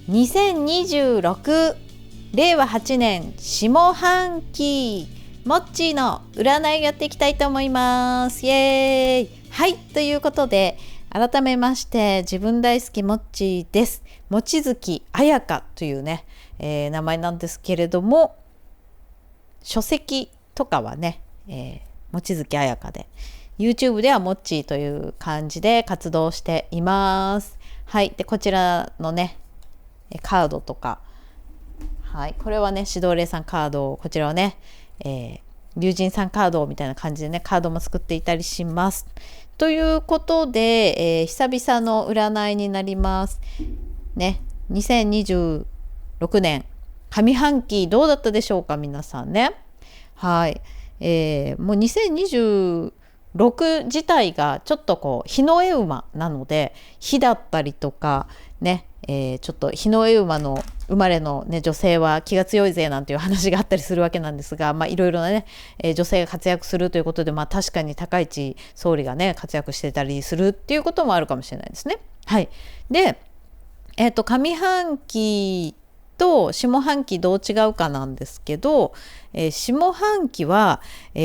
2026令和8年下半期モッチーの占いやっていきたいと思います。イエーイ。はい、ということで改めまして自分大好きモッチーです。望月彩香というね、名前なんですけれども、書籍とかはね、望月彩香で YouTube ではモッチーという感じで活動しています。はい、でこちらのねカードとか、はい、これはね指導霊さんカード、こちらはね、龍神さんカードみたいな感じでねカードも作っていたりしますということで、久々の占いになりますね。2026年上半期どうだったでしょうか皆さんね。はい、もう2026自体がちょっとこう日の絵馬なので、日だったりとかね、ちょっと日の絵馬の生まれの、ね、女性は気が強いぜなんていう話があったりするわけなんですが、いろいろなね、女性が活躍するということで、確かに高市総理がね活躍してたりするっていうこともあるかもしれないですね。はい、で、上半期と下半期どう違うかなんですけど、下半期は、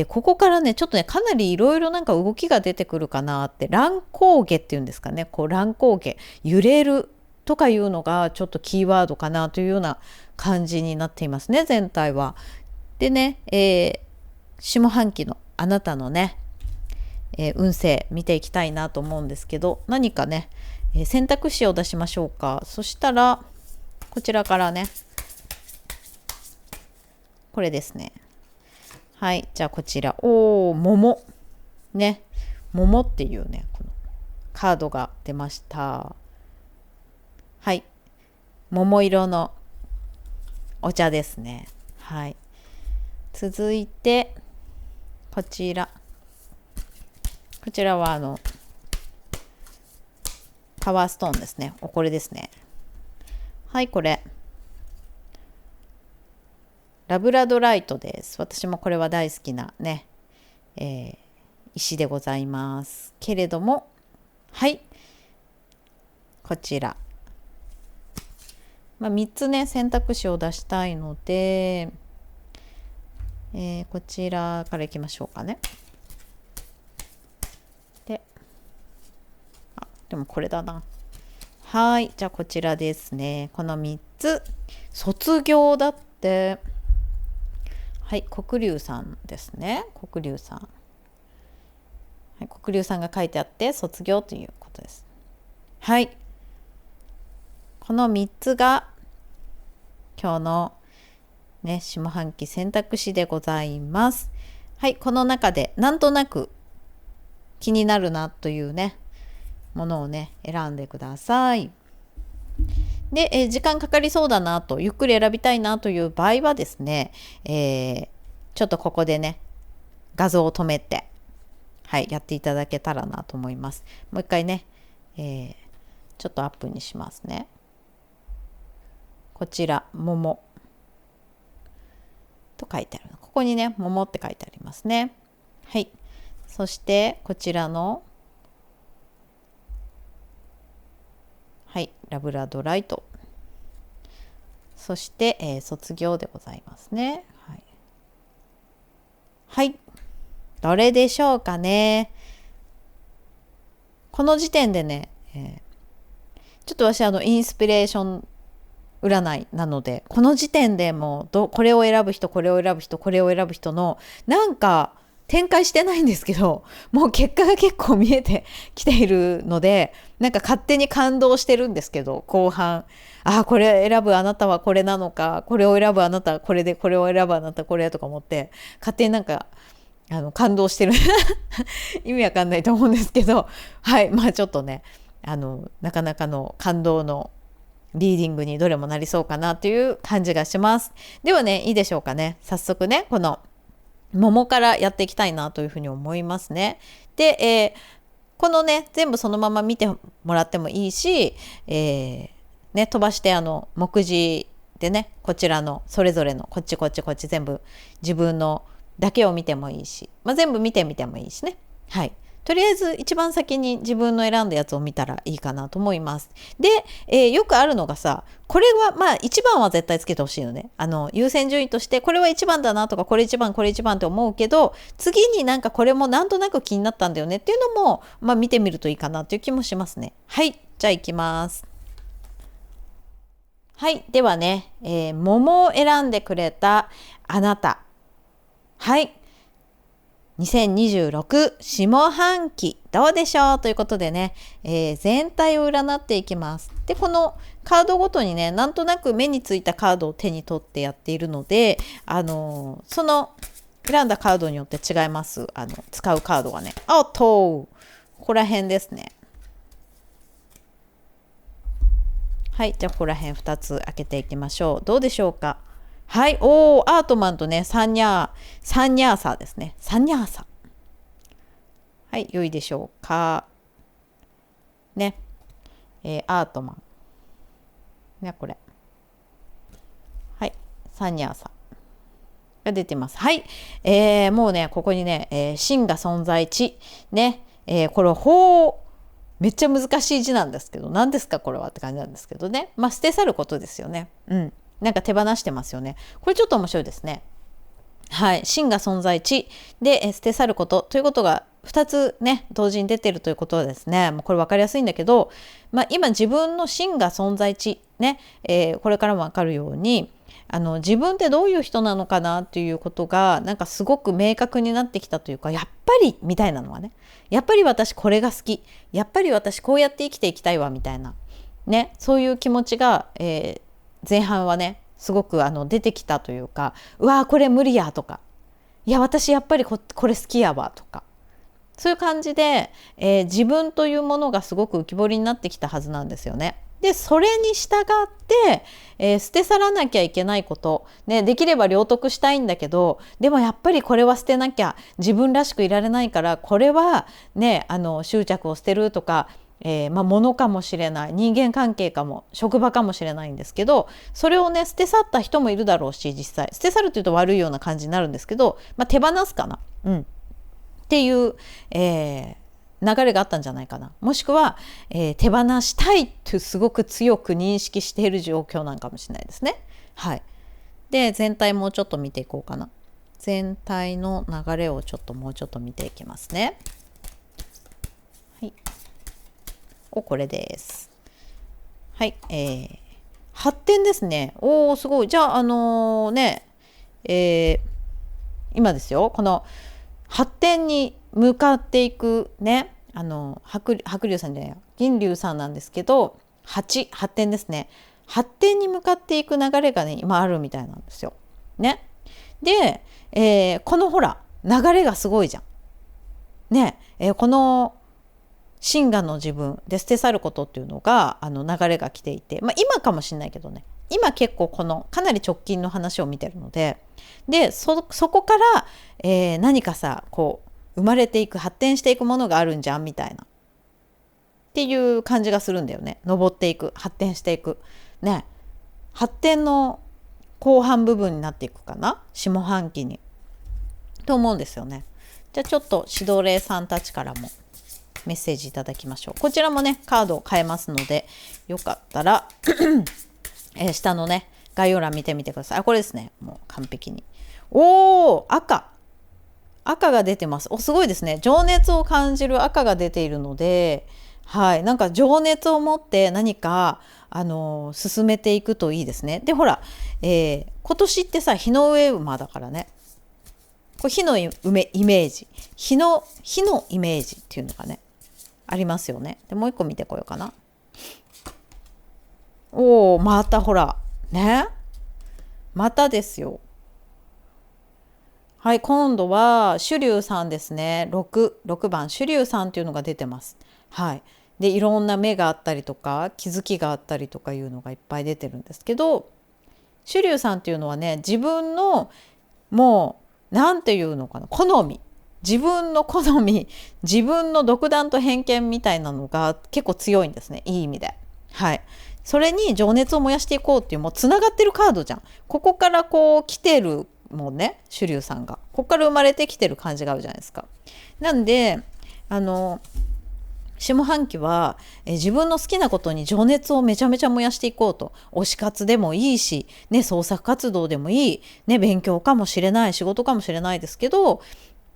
ここからねちょっとねかなりいろいろなんか動きが出てくるかなって、乱高下っていうんですかね、こう乱高下、揺れるとかいうのがちょっとキーワードかなというような感じになっていますね、全体は。でね、下半期のあなたのね、運勢見ていきたいなと思うんですけど、何かね、選択肢を出しましょうか。そしたらこちらからね、これですね。はい、じゃあこちら、桃ね、桃っていうねこのカードが出ました。はい、桃色のお茶ですね。はい、続いてこちらはパワーストーンですね。これですね。はい、これラブラドライトです。私もこれは大好きなね、石でございますけれども、はい、こちら、3つね選択肢を出したいので、こちらからいきましょうかね。でもこれだな。はい、じゃあこちらですね。この3つ、卒業だって。はい、黒龍さんですね。黒龍さん、はい、黒龍さんが書いてあって卒業ということです。はい、この3つが今日のね下半期選択肢でございます。はい、この中でなんとなく気になるなというねものをね選んでください。で、時間かかりそうだなと、ゆっくり選びたいなという場合はですね、ちょっとここでね画像を止めて、はい、やっていただけたらなと思います。もう一回ね、ちょっとアップにしますね。こちら桃と書いてある、ここにね桃って書いてありますね。はい、そしてこちらのはい、ラブラドライト、そして、卒業でございますね。はい、はい、どれでしょうかね。この時点でね、ちょっと私インスピレーション占いなので、この時点でもうこれを選ぶ人、これを選ぶ人、これを選ぶ人のなんか展開してないんですけど、もう結果が結構見えてきているので、なんか勝手に感動してるんですけど、後半これ選ぶあなたはこれなのか、これを選ぶあなたはこれで、これを選ぶあなたはこれとか思って勝手になんか感動してる意味わかんないと思うんですけど、はい、ちょっとねなかなかの感動のリーディングにどれもなりそうかなという感じがします。ではね、いいでしょうかね。早速ねこの桃からやっていきたいなというふうに思いますね。で、このね全部そのまま見てもらってもいいし、飛ばして目次でねこちらのそれぞれのこっち全部自分のだけを見てもいいし、全部見てみてもいいしね。はい、とりあえず一番先に自分の選んだやつを見たらいいかなと思います。で、よくあるのがさ、これはまあ一番は絶対つけてほしいよね。優先順位としてこれは一番だなとか、これ一番これ一番って思うけど、次になんかこれもなんとなく気になったんだよねっていうのも、まあ見てみるといいかなっていう気もしますね。はい、じゃあ行きます。はい、ではね、桃を選んでくれたあなた。はい。2026下半期どうでしょうということでね、全体を占っていきます。で、このカードごとにね、なんとなく目についたカードを手に取ってやっているので、その選んだカードによって違います。使うカードがね。ここら辺ですね。はい、じゃあここら辺2つ開けていきましょう。どうでしょうか。はい、アートマンとね、サンニャーサーですね。サンニャーサー。はい、良いでしょうか。ね、アートマン。ね、これ。はい、サンニャーサーが出てます。はい、もうね、ここにね、真が存在地。ね、これ、めっちゃ難しい字なんですけど、何ですかこれはって感じなんですけどね。まあ、捨て去ることですよね。うん。なんか手放してますよね。これちょっと面白いですね。はい。真が存在地で捨て去ることということが2つね、同時に出てるということはですね、もうこれ分かりやすいんだけど、まあ、今自分の真が存在地ね、これからも分かるように、自分ってどういう人なのかなっていうことがなんかすごく明確になってきたというか、やっぱりみたいなのはね、やっぱり私これが好き、やっぱり私こうやって生きていきたいわみたいなね、そういう気持ちが、前半はねすごく出てきたというか、うわーこれ無理やとか、いや私やっぱりこれ好きやわとか、そういう感じで、自分というものがすごく浮き彫りになってきたはずなんですよね。でそれに従って、捨て去らなきゃいけないこと、ね、できれば領得したいんだけど、でもやっぱりこれは捨てなきゃ自分らしくいられないから、これはね執着を捨てるとか、物かもしれない、人間関係かも、職場かもしれないんですけど、それをね捨て去った人もいるだろうし、実際捨て去るというと悪いような感じになるんですけど、手放すかな、っていう、流れがあったんじゃないかな。もしくは、手放したいとすごく強く認識している状況なんかもしれないですね。はい。で全体もうちょっと見ていこうかな。全体の流れをもうちょっと見ていきますね。はい。これです。はい。発展ですね。すごい。じゃあ今ですよ。この発展に向かっていくね、白龍さんじゃないや、銀龍さんなんですけど、発展ですね。発展に向かっていく流れがね今あるみたいなんですよ。ね。で、このほら流れがすごいじゃん。ね、この真我の自分で捨て去ることっていうのが流れが来ていて、今かもしれないけどね、今結構このかなり直近の話を見てるので、そこから、何かさこう生まれていく、発展していくものがあるんじゃんみたいなっていう感じがするんだよね。上っていく、発展していくね、発展の後半部分になっていくかな、下半期にと思うんですよね。じゃあちょっと指導霊さんたちからもメッセージいただきましょう。こちらもねカードを変えますので、よかったら下のね概要欄見てみてください。これですね、もう完璧に。赤が出てます。すごいですね。情熱を感じる赤が出ているので、はい、なんか情熱を持って何か進めていくといいですね。でほら、今年ってさ火の上馬だからね、これ火のイメージ、火のイメージっていうのがねありますよね。でもう一個見てこようかな。またほらね、またですよ。はい、今度は主流さんですね。6番主流さんっていうのが出てます。はい。でいろんな目があったりとか気づきがあったりとかいうのがいっぱい出てるんですけど、主流さんっていうのはね、自分のもうなんていうのかな、好み、自分の好み、自分の独断と偏見みたいなのが結構強いんですね、いい意味で。はい。それに情熱を燃やしていこうっていう、もうつながってるカードじゃん。ここからこう来てるもうね、主流さんがここから生まれてきてる感じがあるじゃないですか。なんで、下半期は、自分の好きなことに情熱をめちゃめちゃ燃やしていこうと。推し活でもいいし、ね、創作活動でもいい、ね、勉強かもしれない、仕事かもしれないですけど、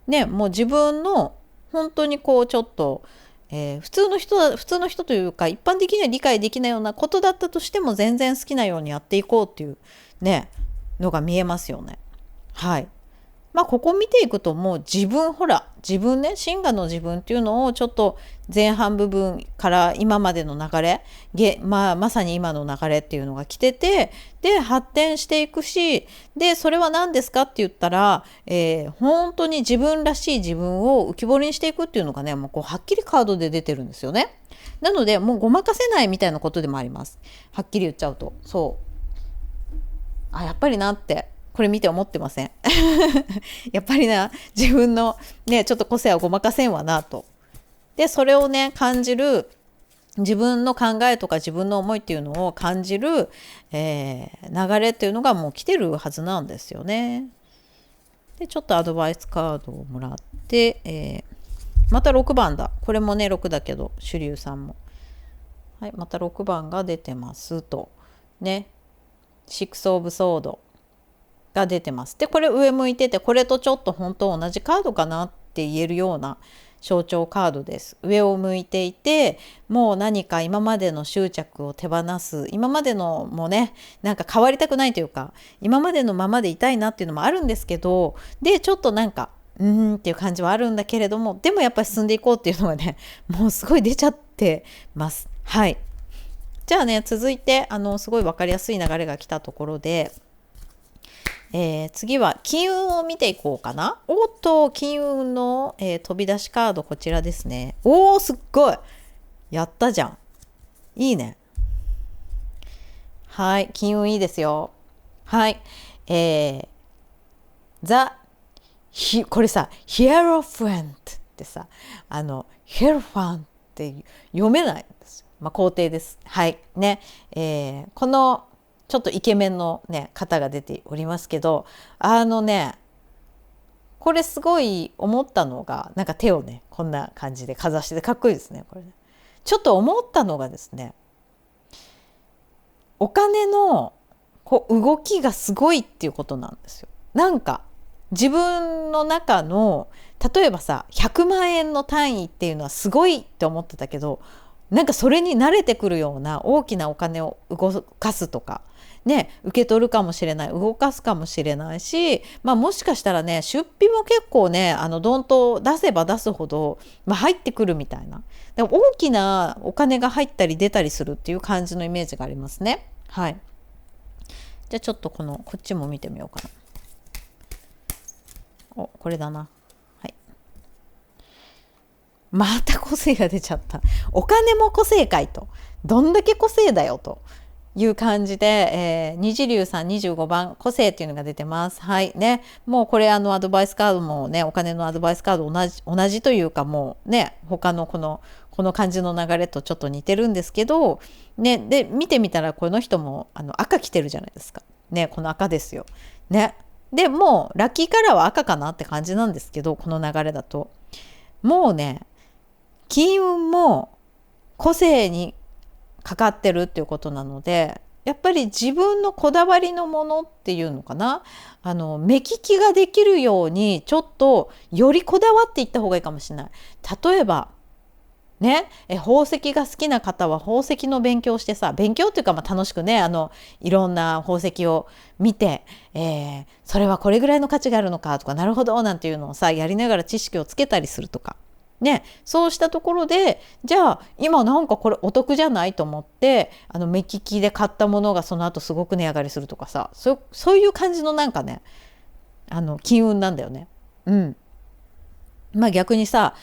ね、もう自分の本当にこうちょっと、普通の人というか一般的には理解できないようなことだったとしても全然好きなようにやっていこうっていうねのが見えますよね。はい。ここ見ていくともう自分ね、真我の自分っていうのをちょっと前半部分から今までの流れ、まさに今の流れっていうのが来てて、で発展していくし、でそれは何ですかって言ったら、本当に自分らしい自分を浮き彫りにしていくっていうのがね、もうこうはっきりカードで出てるんですよね。なのでもうごまかせないみたいなことでもあります。はっきり言っちゃうと、やっぱりなってこれ見て思ってませんやっぱりな、自分のねちょっと個性はごまかせんわなと。でそれをね感じる、自分の考えとか自分の思いっていうのを感じる、流れっていうのがもう来てるはずなんですよね。でちょっとアドバイスカードをもらって、また6番だ。これもね6だけど主流さんも、はい、また6番が出てますとね。シックスオブソードが出てます。でこれ上向いてて、これとちょっと本当同じカードかなって言えるような象徴カードです。上を向いていて、もう何か今までの執着を手放す、今までのもねなんか変わりたくないというか、今までのままでいたいなっていうのもあるんですけど、でちょっとなんかっていう感じはあるんだけれども、でもやっぱり進んでいこうっていうのがねもうすごい出ちゃってます。はい。じゃあね続いてすごい分かりやすい流れが来たところで、次は金運を見ていこうかな。金運の、飛び出しカードこちらですね。すっごいやったじゃん。いいね。はい、金運いいですよ。はい、これさヒエロファントってさ、ヒエロファンって読めないんですよ。皇帝です。はいね、このちょっとイケメンの、ね、方が出ておりますけど、これすごい思ったのが、なんか手をねこんな感じでかざしててかっこいいですね。これねちょっと思ったのがですね、お金の動きがすごいっていうことなんですよ。なんか自分の中の例えばさ100万円の単位っていうのはすごいって思ってたけど、なんかそれに慣れてくるような大きなお金を動かすとかね、受け取るかもしれない、動かすかもしれないし、もしかしたらね出費も結構ねどんと出せば出すほど、入ってくるみたいな、でも大きなお金が入ったり出たりするっていう感じのイメージがありますね。はい。じゃあちょっとこっちも見てみようかな。これだな。はい。また個性が出ちゃった。お金も個性かいと。どんだけ個性だよという感じで、二次流さん25番個性っていうのが出てます。はいね。もうこれアドバイスカードもね、お金のアドバイスカード同じというか、もうね他のこの感じの流れとちょっと似てるんですけどね。で見てみたらこの人も赤着てるじゃないですかね。この赤ですよね。でもうラッキーカラーは赤かなって感じなんですけど、この流れだともうね金運も個性にかかってるっていうことなので、やっぱり自分のこだわりのものっていうのかな、目利きができるようにちょっとよりこだわっていった方がいいかもしれない。例えばね、宝石が好きな方は宝石の勉強してさ、勉強っていうか楽しくねいろんな宝石を見て、それはこれぐらいの価値があるのかとか、なるほどなんていうのをさやりながら知識をつけたりするとかね、そうしたところでじゃあ今なんかこれお得じゃないと思って目利きで買ったものがその後すごく値上がりするとかさ、そういう感じのなんかね金運なんだよね。逆にさ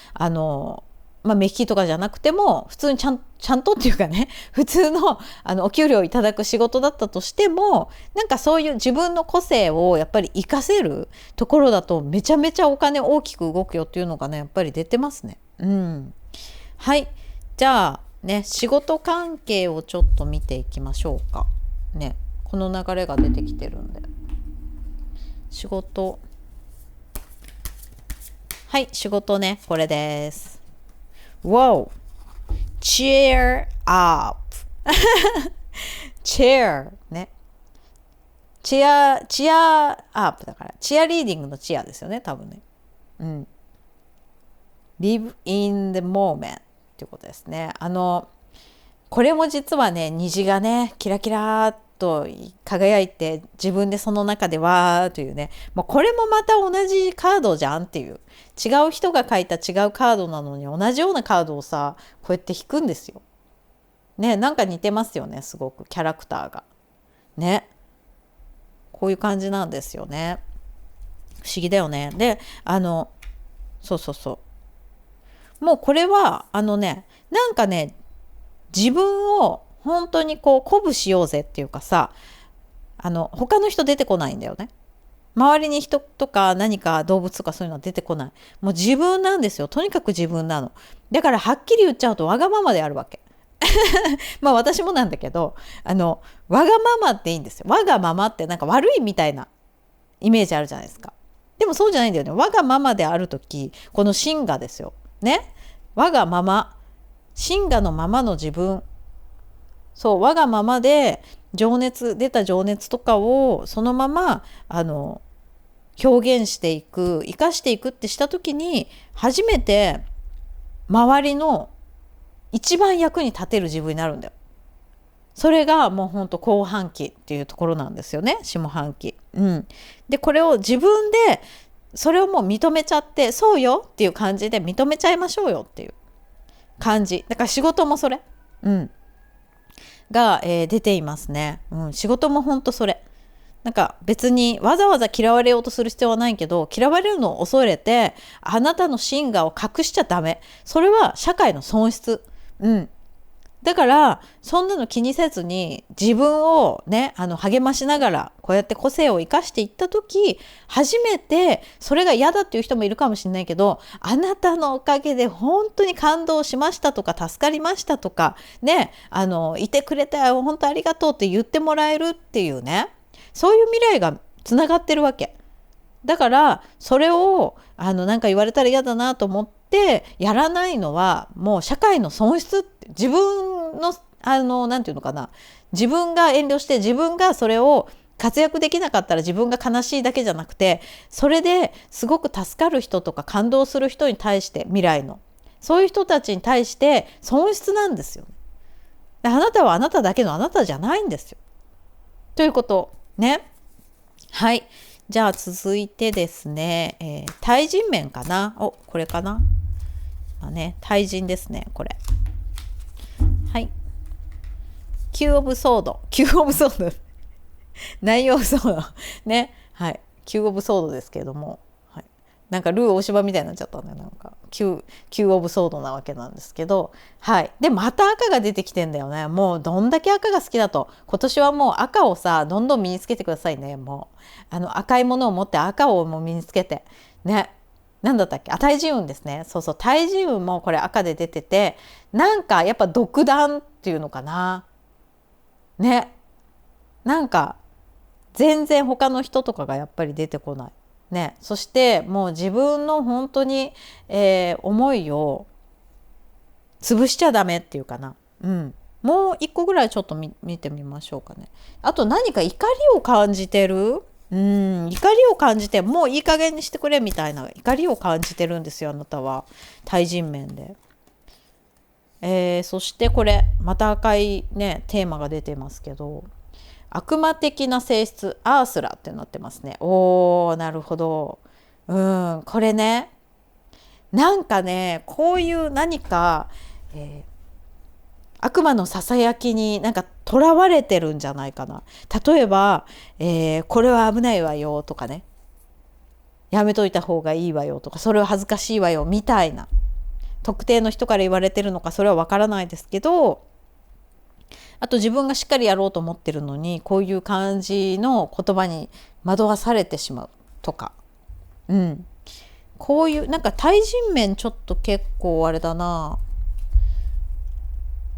目利きとかじゃなくても普通にちゃんとっていうかね普通のお給料いただく仕事だったとしても、なんかそういう自分の個性をやっぱり活かせるところだとめちゃめちゃお金大きく動くよっていうのがねやっぱり出てますね。はい。じゃあね仕事関係をちょっと見ていきましょうかね。この流れが出てきてるんで、仕事ねこれです。Wow! Cheer up! チェアね。チアアップだから、チアリーディングのチアですよね、多分ね。うん。live in the moment っていうことですね。これも実はね、虹がね、キラキラーっと輝いて、自分でその中でわーというね、もうこれもまた同じカードじゃんっていう。違う人が書いた違うカードなのに同じようなカードをさ、こうやって引くんですよ。ね、なんか似てますよね、すごくキャラクターが。ね。こういう感じなんですよね。不思議だよね。で、そうそうそう。もうこれは、なんかね、自分を本当にこう鼓舞しようぜっていうかさ、他の人出てこないんだよね。周りに人とか何か動物とかそういうのは出てこない。もう自分なんですよ。とにかく自分なの。だからはっきり言っちゃうとわがままであるわけ。まあ私もなんだけど、わがままっていいんですよ。わがままってなんか悪いみたいなイメージあるじゃないですか。でもそうじゃないんだよね。わがままであるとき、この真我ですよ。ね。わがまま。真我のままの自分。そう、わがままで出た情熱とかをそのまま、表現していく、生かしていくってしたときに、初めて周りの一番役に立てる自分になるんだよ。それがもうほんと後半期っていうところなんですよね。下半期。うん。で、これを自分で、それをもう認めちゃって、そうよっていう感じで認めちゃいましょうよっていう感じ。だから仕事もそれ。うん。が、出ていますね。うん。仕事もほんとそれ。なんか別にわざわざ嫌われようとする必要はないけど、嫌われるのを恐れて、あなたの真我を隠しちゃダメ。それは社会の損失。うん。だからそんなの気にせずに自分をね励ましながらこうやって個性を生かしていった時、初めてそれが嫌だっていう人もいるかもしれないけど、あなたのおかげで本当に感動しましたとか助かりましたとかね、いてくれたよ本当ありがとうって言ってもらえるっていうね、そういう未来がつながってるわけだから、それをなんか言われたら嫌だなと思ってやらないのはもう社会の損失って、自分のなんていうのかな、自分が遠慮して自分がそれを活躍できなかったら自分が悲しいだけじゃなくて、それですごく助かる人とか感動する人に対して、未来のそういう人たちに対して損失なんですよ。あなたはあなただけのあなたじゃないんですよということね。はい、じゃあ続いてですね、対人面かな。これかな。対人ですね、これ。はい。Qオブソード。Qオブソード。内容ソード。ね。はい。Qオブソードですけれども。はい。なんかルー大芝みたいになっちゃったんだよ。なんか Qオブソードなわけなんですけど。はい。で、また赤が出てきてんだよね。もうどんだけ赤が好きだと。今年はもう赤をさ、どんどん身につけてくださいね。もう。赤いものを持って赤をもう身につけて。ね。なんだったっけ、対人運ですね。そうそう、対人運もこれ赤で出てて、なんかやっぱ独断っていうのかな。ね。なんか全然他の人とかがやっぱり出てこない。ね。そしてもう自分の本当に、思いを潰しちゃダメっていうかな。うん。もう一個ぐらいちょっと見てみましょうかね。あと何か怒りを感じてる？怒りを感じて、もういい加減にしてくれみたいな怒りを感じてるんですよ、あなたは。対人面で。そしてこれ、また赤いね、テーマが出てますけど、悪魔的な性質、アースラってなってますね。なるほど。これね、なんかね、こういう何か、悪魔のささやきになんか囚われてるんじゃないかな。例えば、これは危ないわよとかね、やめといた方がいいわよとか、それは恥ずかしいわよみたいな、特定の人から言われてるのかそれはわからないですけど、あと自分がしっかりやろうと思ってるのにこういう感じの言葉に惑わされてしまうとか、こういうなんか対人面ちょっと結構あれだな、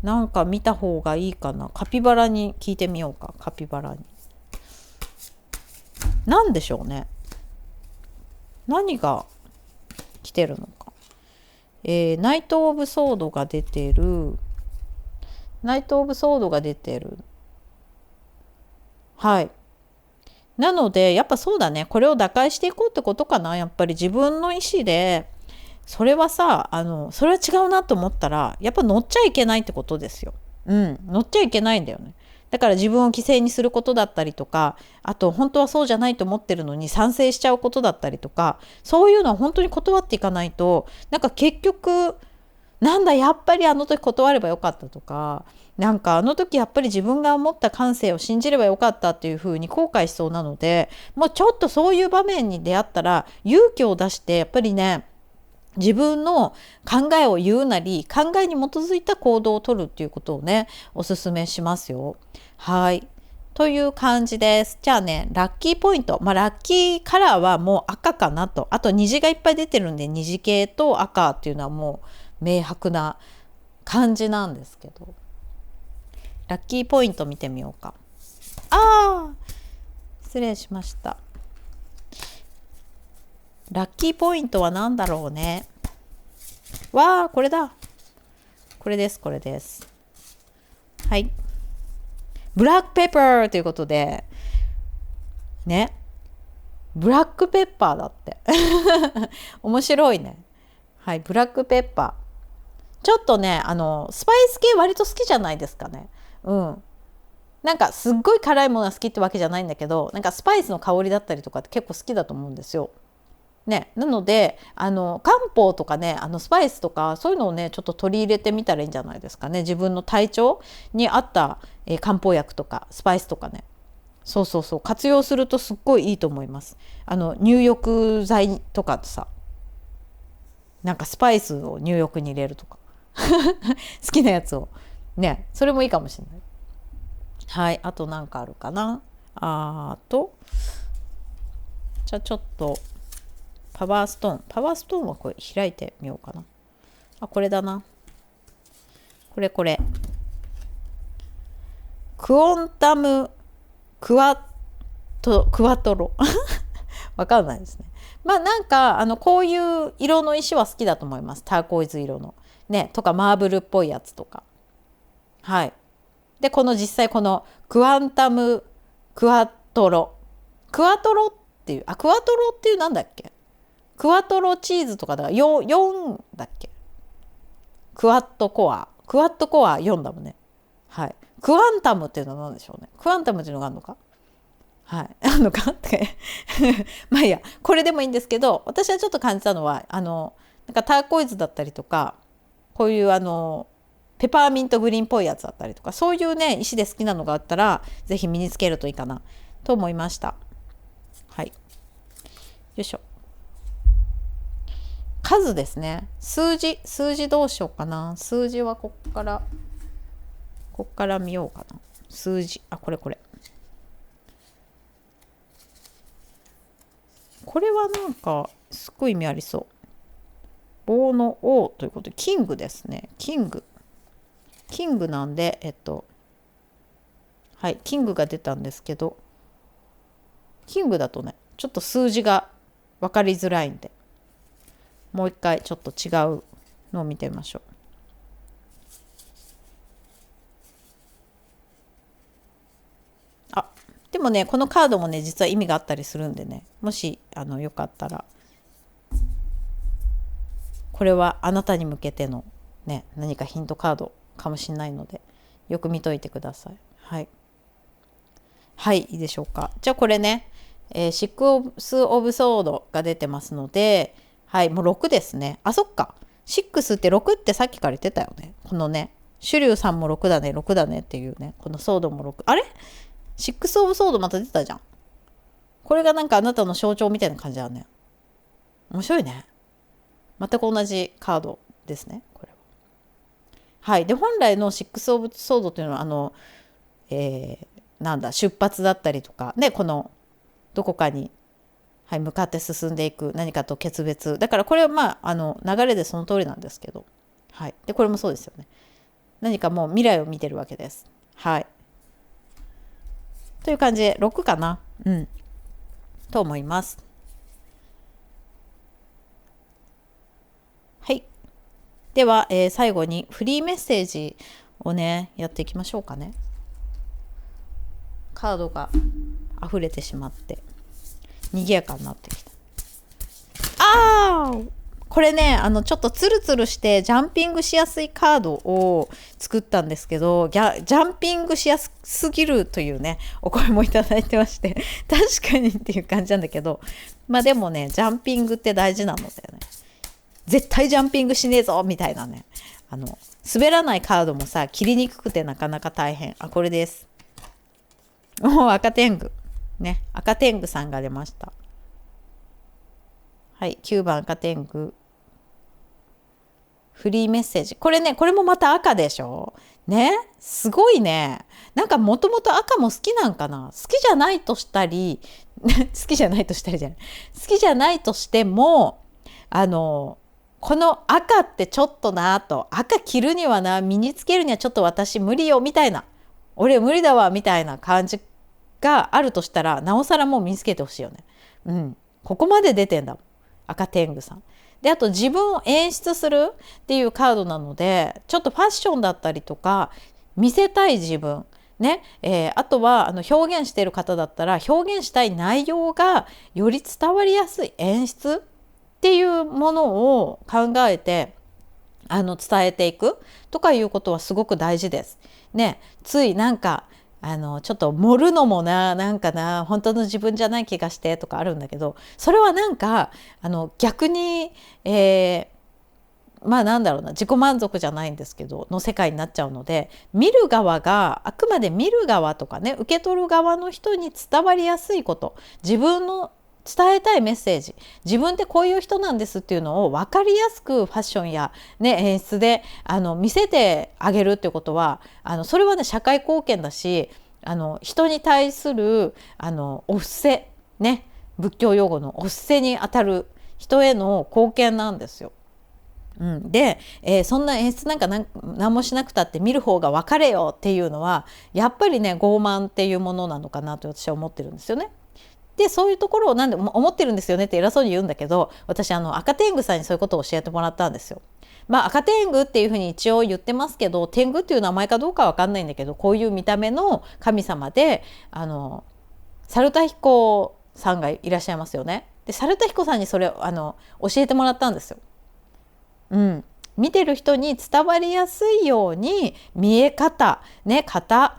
なんか見た方がいいかな。カピバラに聞いてみようか。カピバラに何でしょうね、何が来てるのか。ナイト・オブ・ソードが出てる。ナイト・オブ・ソードが出てる。はい。なので、やっぱそうだね。これを打開していこうってことかな。やっぱり自分の意思で、それはさ、それは違うなと思ったら、やっぱ乗っちゃいけないってことですよ。うん、乗っちゃいけないんだよね。だから自分を犠牲にすることだったりとか、あと本当はそうじゃないと思ってるのに賛成しちゃうことだったりとか、そういうのは本当に断っていかないと、なんか結局、なんだやっぱりあの時断ればよかったとか、なんかあの時やっぱり自分が思った感性を信じればよかったっていう風に後悔しそうなので、もうちょっとそういう場面に出会ったら勇気を出してやっぱりね、自分の考えを言うなり考えに基づいた行動をとるっていうことをね、おすすめしますよ。はい。という感じです。じゃあね、ラッキーポイント。ラッキーカラーはもう赤かなと。あと虹がいっぱい出てるんで、虹系と赤っていうのはもう明白な感じなんですけど。ラッキーポイント見てみようか。失礼しました。ラッキーポイントは何だろうね。これだ。これです、これです。はい。ブラックペッパーということで、ね。ブラックペッパーだって。面白いね。はい、ブラックペッパー。ちょっとね、スパイス系割と好きじゃないですかね。うん。なんかすっごい辛いものが好きってわけじゃないんだけど、なんかスパイスの香りだったりとかって結構好きだと思うんですよ。ね、なので漢方とかね、スパイスとかそういうのをねちょっと取り入れてみたらいいんじゃないですかね。自分の体調に合った、漢方薬とかスパイスとかね、そうそうそう、活用するとすっごいいいと思います。入浴剤とかさ、なんかスパイスを入浴に入れるとか好きなやつをね、それもいいかもしれない。はい、あとなんかあるかな。じゃあちょっとパワーストーンはこれ開いてみようかな。これだな。これクオンタムクワトロわかんないですね。なんかこういう色の石は好きだと思います。ターコイズ色のね、とかマーブルっぽいやつとか。はい。で実際このクアンタムクワトロっていうクワトロっていうなんだっけ、クワトロチーズとかだから 4だっけ、クワッドコア4だもんね。はい。クワンタムっていうのは何でしょうね。クワンタムっていうのがあるのか、はい、あるのかっていや、これでもいいんですけど、私はちょっと感じたのはなんかターコイズだったりとか、こういうペパーミントグリーンっぽいやつだったりとか、そういうね石で好きなのがあったらぜひ身につけるといいかなと思いました。はい、よいしょ。数ですね。数字どうしようかな。数字はこっから見ようかな。数字、これはなんかすっごい意味ありそう。棒の王ということでキングですね。キングなんではい、キングが出たんですけど、キングだとねちょっと数字が分かりづらいんで、もう一回ちょっと違うのを見てみましょう。でもねこのカードもね実は意味があったりするんでね、もしよかったらこれはあなたに向けてのね何かヒントカードかもしれないので、よく見といてください。はい、いいでしょうか。じゃあこれね、シックス・オブ・ソードが出てますので、はい、もう6ですね。そっか。6って6ってさっきから言ってたよね。このね、シュリューさんも6だね、6だねっていうね、このソードも6。あれ？シックス・オブ・ソードまた出たじゃん。これがなんかあなたの象徴みたいな感じだね。面白いね。全く同じカードですね、これは。はい。で、本来のシックス・オブ・ソードというのは、出発だったりとか、ね、このどこかに、はい、向かって進んでいく何かと決別。だからこれは流れでその通りなんですけど、はい。で、これもそうですよね。何かもう未来を見てるわけです。はい。という感じで6かな。と思います。はい。では、最後にフリーメッセージをねやっていきましょうかね。カードが溢れてしまって賑やかになってきた。これねちょっとツルツルしてジャンピングしやすいカードを作ったんですけど、ジャンピングしやすぎるというねお声もいただいてまして、確かにっていう感じなんだけど、まあでもねジャンピングって大事なのだよね。絶対ジャンピングしねえぞみたいなね、滑らないカードもさ切りにくくてなかなか大変。これです。赤天狗ね、赤天狗さんが出ました。はい、9番赤天狗フリーメッセージ。これもまた赤でしょね。すごいね。なんかもともと赤も好きなんかな。好きじゃないとしたり好きじゃないとしたりじゃない好きじゃないとしてもこの赤ってちょっとなと、赤着るにはな、身につけるにはちょっと私無理よみたいな、俺無理だわみたいな感じがあるとしたら、なおさらもう身につけてほしいよね。ここまで出てんだもん、赤天狗さんで。あと自分を演出するっていうカードなので、ちょっとファッションだったりとか見せたい自分ね、あとは表現している方だったら表現したい内容がより伝わりやすい演出っていうものを考えて伝えていくとかいうことはすごく大事です。ね、ついなんかちょっと盛るのもなんか本当の自分じゃない気がしてとかあるんだけど、それはなんか逆に、まあなんだろうな、自己満足じゃないんですけどの世界になっちゃうので、見る側があくまで見る側とかね、受け取る側の人に伝わりやすいこと、自分の伝えたいメッセージ、自分ってこういう人なんですっていうのを分かりやすくファッションや、ね、演出で見せてあげるっていうことはそれはね社会貢献だし、人に対するお布施ね、仏教用語のお布施にあたる人への貢献なんですよ。で、そんな演出なんか何もしなくたって見る方が分かれよっていうのはやっぱりね傲慢っていうものなのかなと私は思ってるんですよね。でそういうところをなんで思ってるんですよねって偉そうに言うんだけど、私赤天狗さんにそういうことを教えてもらったんですよ。赤天狗っていうふうに一応言ってますけど、天狗っていう名前かどうかは分かんないんだけど、こういう見た目の神様で猿田彦さんがいらっしゃいますよね。で猿田彦さんにそれを教えてもらったんですよ。見てる人に伝わりやすいように見え方、ね、形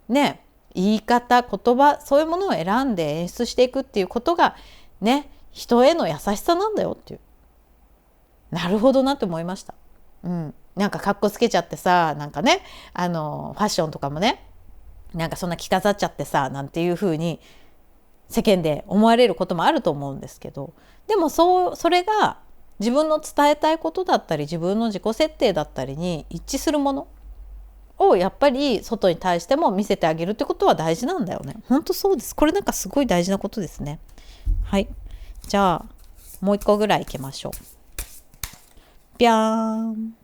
ね、言い方、言葉、そういうものを選んで演出していくっていうことがね、人への優しさなんだよっていう。なるほどなって思いました。なんかかっこつけちゃってさ、なんかねファッションとかもね、なんかそんな着飾っちゃってさなんていう風に世間で思われることもあると思うんですけど、でもそれが自分の伝えたいことだったり自分の自己設定だったりに一致するものをやっぱり外に対しても見せてあげるってことは大事なんだよね。本当そうです。これなんかすごい大事なことですね。はい、じゃあもう一個ぐらいいきましょう。ぴゃーん。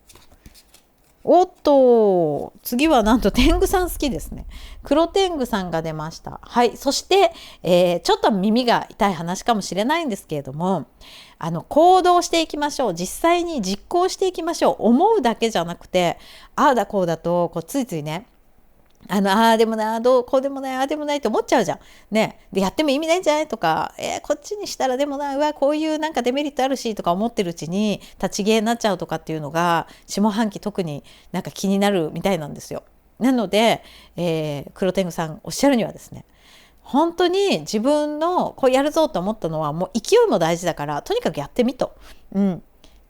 おっと、次はなんと天狗さん好きですね。黒天狗さんが出ました。はい、そして、ちょっと耳が痛い話かもしれないんですけれども、行動していきましょう。実際に実行していきましょう。思うだけじゃなくて、ああだこうだとついついね、ああでもな、こうでもない、ああでもないって思っちゃうじゃん。ね。で、やっても意味ないんじゃないとか、こっちにしたらでもな、うわ、こういうなんかデメリットあるしとか思ってるうちに立ち消えになっちゃうとかっていうのが、下半期特になんか気になるみたいなんですよ。なので、黒天狗さんおっしゃるにはですね、本当に自分のこうやるぞと思ったのはもう勢いも大事だから、とにかくやってみと。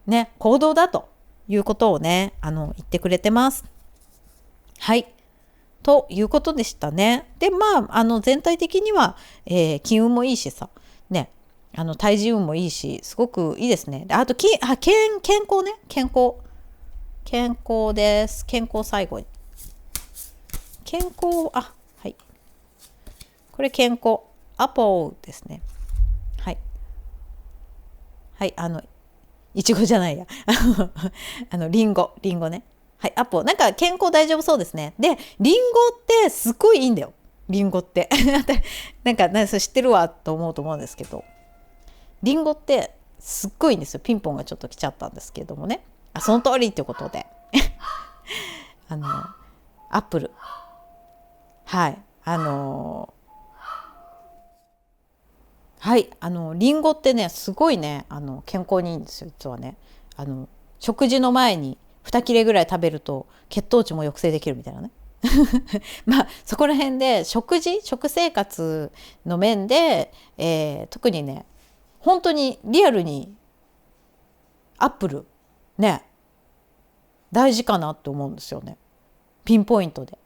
ね、行動だということをね、言ってくれてます。はい。ということでしたね。で全体的には、金運もいいしさね、対人運もいいしすごくいいですね。あと健康ね、健康です。健康最後に健康はいこれ健康アポーですね。はいいちごじゃないやリンゴね。はい、アポなんか健康大丈夫そうですね。でリンゴってすっごいいいんだよ。リンゴってなんかそれ知ってるわと思うんですけど、リンゴってすっごいんですよ。ピンポンがちょっと来ちゃったんですけれどもね。その通りってことでアップル、はいはいリンゴってねすごいね健康にいいんですよ実はね。食事の前に2切れぐらい食べると血糖値も抑制できるみたいなねまあそこら辺で食生活の面で、特にね本当にリアルにアップルね大事かなって思うんですよね。ピンポイントで、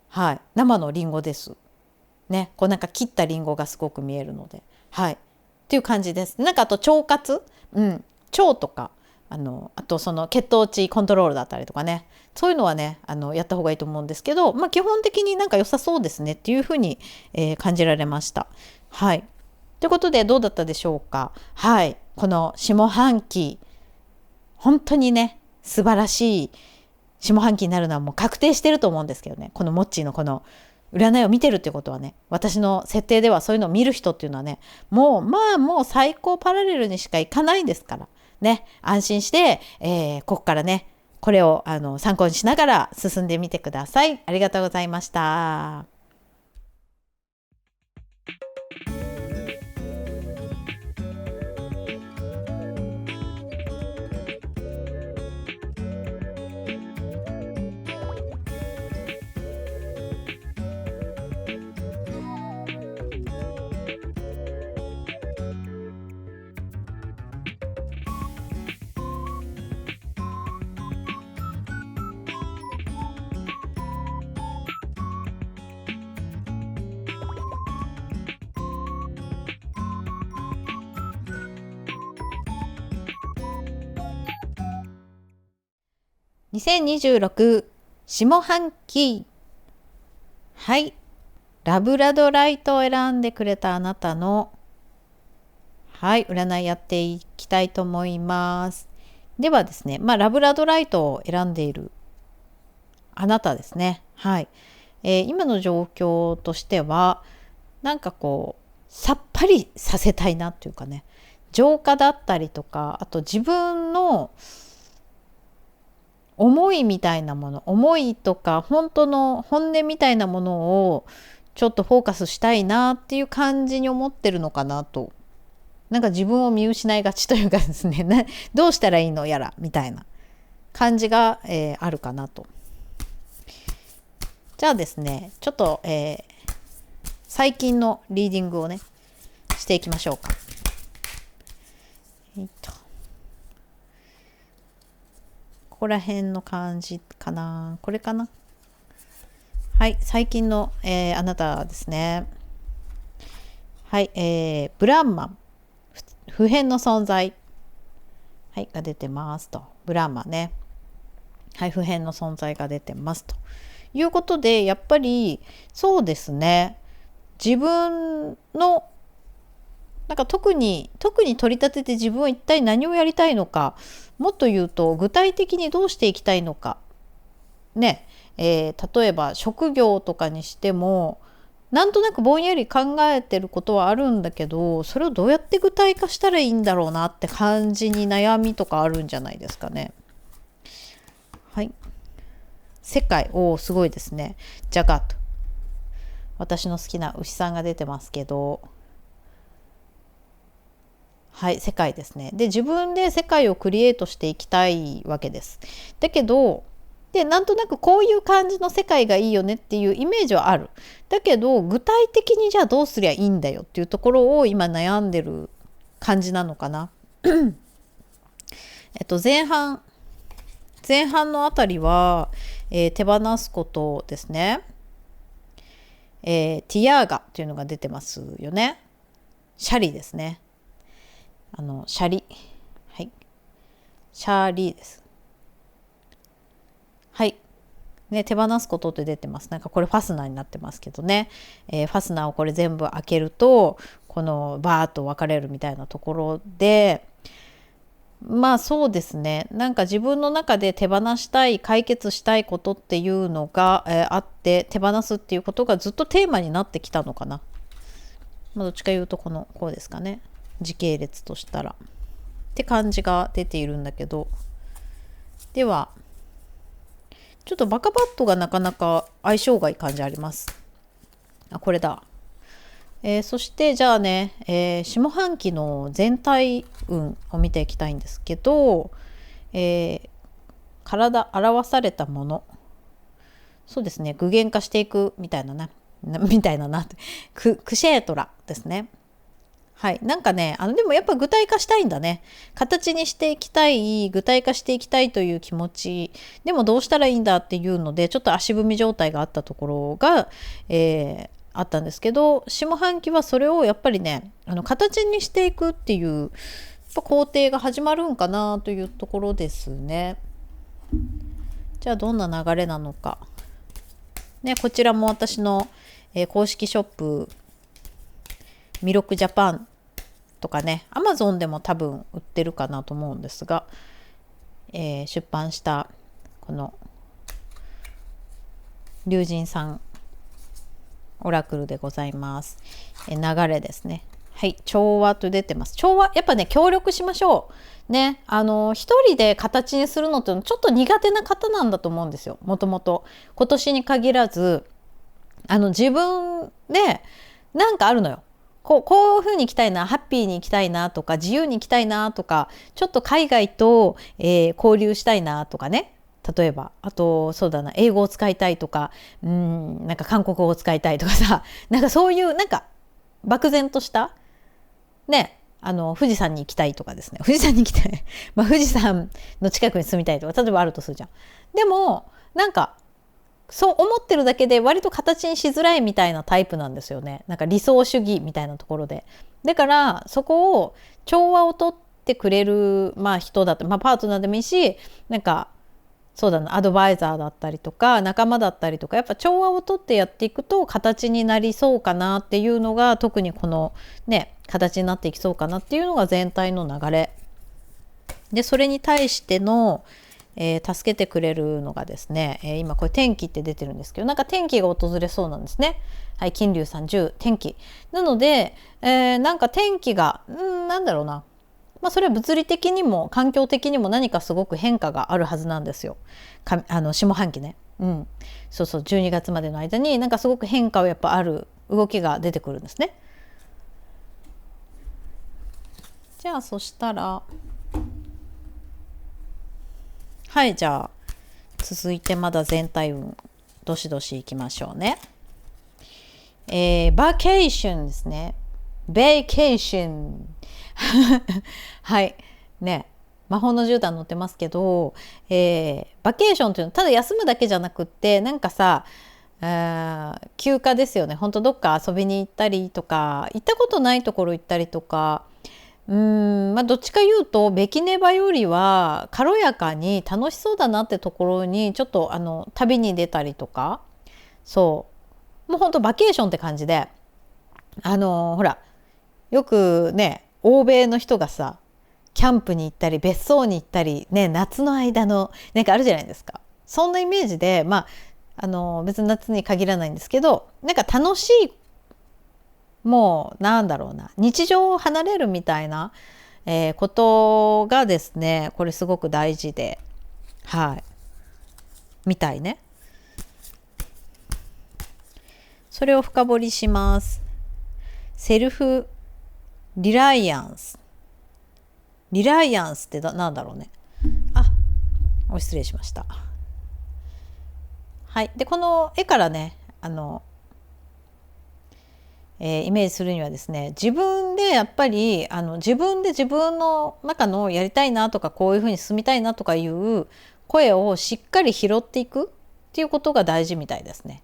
はい、生のリンゴですね。こうなんか切ったリンゴがすごく見えるので、はいっていう感じです。なんかあと腸活、腸とかあとその血糖値コントロールだったりとかね、そういうのはねやった方がいいと思うんですけど、基本的になんか良さそうですねっていうふうに、感じられました。はいということでどうだったでしょうか。はい、この下半期本当にね素晴らしい下半期になるのはもう確定してると思うんですけどね。このモッチーのこの占いを見てるってことはね、私の設定ではそういうのを見る人っていうのはね、もう最高パラレルにしかいかないんですからね。安心して、ここからねこれを参考にしながら進んでみてください。ありがとうございました。2026下半期、はい、ラブラドライトを選んでくれたあなたの、はい、占いやっていきたいと思います。ではですね、ラブラドライトを選んでいるあなたですね。はい、今の状況としてはなんかこうさっぱりさせたいなっていうかね、浄化だったりとか、あと自分の思いみたいなもの、思いとか本当の本音みたいなものをちょっとフォーカスしたいなっていう感じに思ってるのかなと。なんか自分を見失いがちというかですねどうしたらいいのやらみたいな感じが、あるかなと。じゃあですねちょっと、最近のリーディングをねしていきましょうか。ここら辺の感じかな、これかな。はい、最近の、あなたですね。はい、ブランマン、普遍の存在、はい、が出てますと。ブランマンね、はい、普遍の存在が出てますということで、やっぱりそうですね、自分のなんか特に取り立てて自分は一体何をやりたいのか、もっと言うと具体的にどうしていきたいのかね、例えば職業とかにしてもなんとなくぼんやり考えてることはあるんだけど、それをどうやって具体化したらいいんだろうなって感じに悩みとかあるんじゃないですかね。はい、世界、すごいですね。ジャガット、私の好きな牛さんが出てますけど、はい、世界ですね。で自分で世界をクリエイトしていきたいわけです。だけどなんとなくこういう感じの世界がいいよねっていうイメージはある。だけど具体的にじゃあどうすりゃいいんだよっていうところを今悩んでる感じなのかな。前半のあたりは、手放すことですね。ティアーガっていうのが出てますよね。シャリですね。シャリ、はい、シャリです。はいね、手放すことって出てます。なんかこれファスナーになってますけどね、ファスナーをこれ全部開けるとこのバーッと分かれるみたいなところで、そうですね、なんか自分の中で手放したい、解決したいことっていうのが、あって、手放すっていうことがずっとテーマになってきたのかな。どっちかいうとこうですかね。時系列としたらって感じが出ているんだけど、ではちょっとバカバットがなかなか相性がいい感じあります。これだ。そしてじゃあね、下半期の全体運を見ていきたいんですけど、体表されたもの、そうですね、具現化していくみたいなクシェートラですね。はい、なんかね、でもやっぱ具体化したいんだね。形にしていきたい、具体化していきたいという気持ち、でもどうしたらいいんだっていうので、ちょっと足踏み状態があったところが、あったんですけど、下半期はそれをやっぱりね、形にしていくっていう、やっぱ工程が始まるんかなというところですね。じゃあどんな流れなのか。ね、こちらも私の、公式ショップ、ミロクジャパンとかね、アマゾンでも多分売ってるかなと思うんですが、出版したこの龍神さんオラクルでございます。流れですね。はい、調和と出てます。調和、やっぱね、協力しましょう。ね、一人で形にするのってちょっと苦手な方なんだと思うんですよ。もともと。今年に限らず、自分でなんかあるのよ。こういう風に行きたいな、ハッピーに行きたいなとか、自由に行きたいなとか、ちょっと海外と、交流したいなとかね。例えば、あと、そうだな、英語を使いたいとか、なんか韓国語を使いたいとかさ、なんかそういう、なんか、漠然とした、ね、富士山に行きたいとかですね。富士山に行きたい。まあ、富士山の近くに住みたいとか、例えばあるとするじゃん。でも、なんか、そう思ってるだけで割と形にしづらいみたいなタイプなんですよね。なんか理想主義みたいなところで。だからそこを調和をとってくれる、人だって、パートナーでもいいし、なんかそうだな、アドバイザーだったりとか仲間だったりとか、やっぱ調和をとってやっていくと形になりそうかなっていうのが、特にこのね、形になっていきそうかなっていうのが全体の流れで、それに対しての助けてくれるのがですね、今これ天気って出てるんですけど、なんか天気が訪れそうなんですね。はい、金龍さん10天気なので、なんか天気がなんだろうな、それは物理的にも環境的にも何かすごく変化があるはずなんですよ。下半期ね、そうそう、12月までの間になんかすごく変化はやっぱある動きが出てくるんですね。じゃあそしたら、はい、じゃあ続いてまだ全体運どしどしいきましょうね。バケーションですね。ベーケーションはいね、魔法の絨毯乗ってますけど、バケーションというのはただ休むだけじゃなくって、なんかさ、休暇ですよね。ほんとどっか遊びに行ったりとか、行ったことないところ行ったりとか、どっちか言うとベキネバよりは軽やかに楽しそうだなってところにちょっと旅に出たりとか、そうもうほんとバケーションって感じで、ほらよくね、欧米の人がさキャンプに行ったり別荘に行ったりね、夏の間のなんかあるじゃないですか。そんなイメージで、別に夏に限らないんですけど、なんか楽しい、もうなんだろうな、日常を離れるみたいな、ことがですね、これすごく大事で、はいみたいね。それを深掘りします。セルフリライアンス。リライアンスってなんだろうね。お失礼しました。はい。でこの絵からね、イメージするにはですね、自分でやっぱり自分で自分の中のやりたいなとか、こういうふうに進みたいなとかいう声をしっかり拾っていくっていうことが大事みたいですね。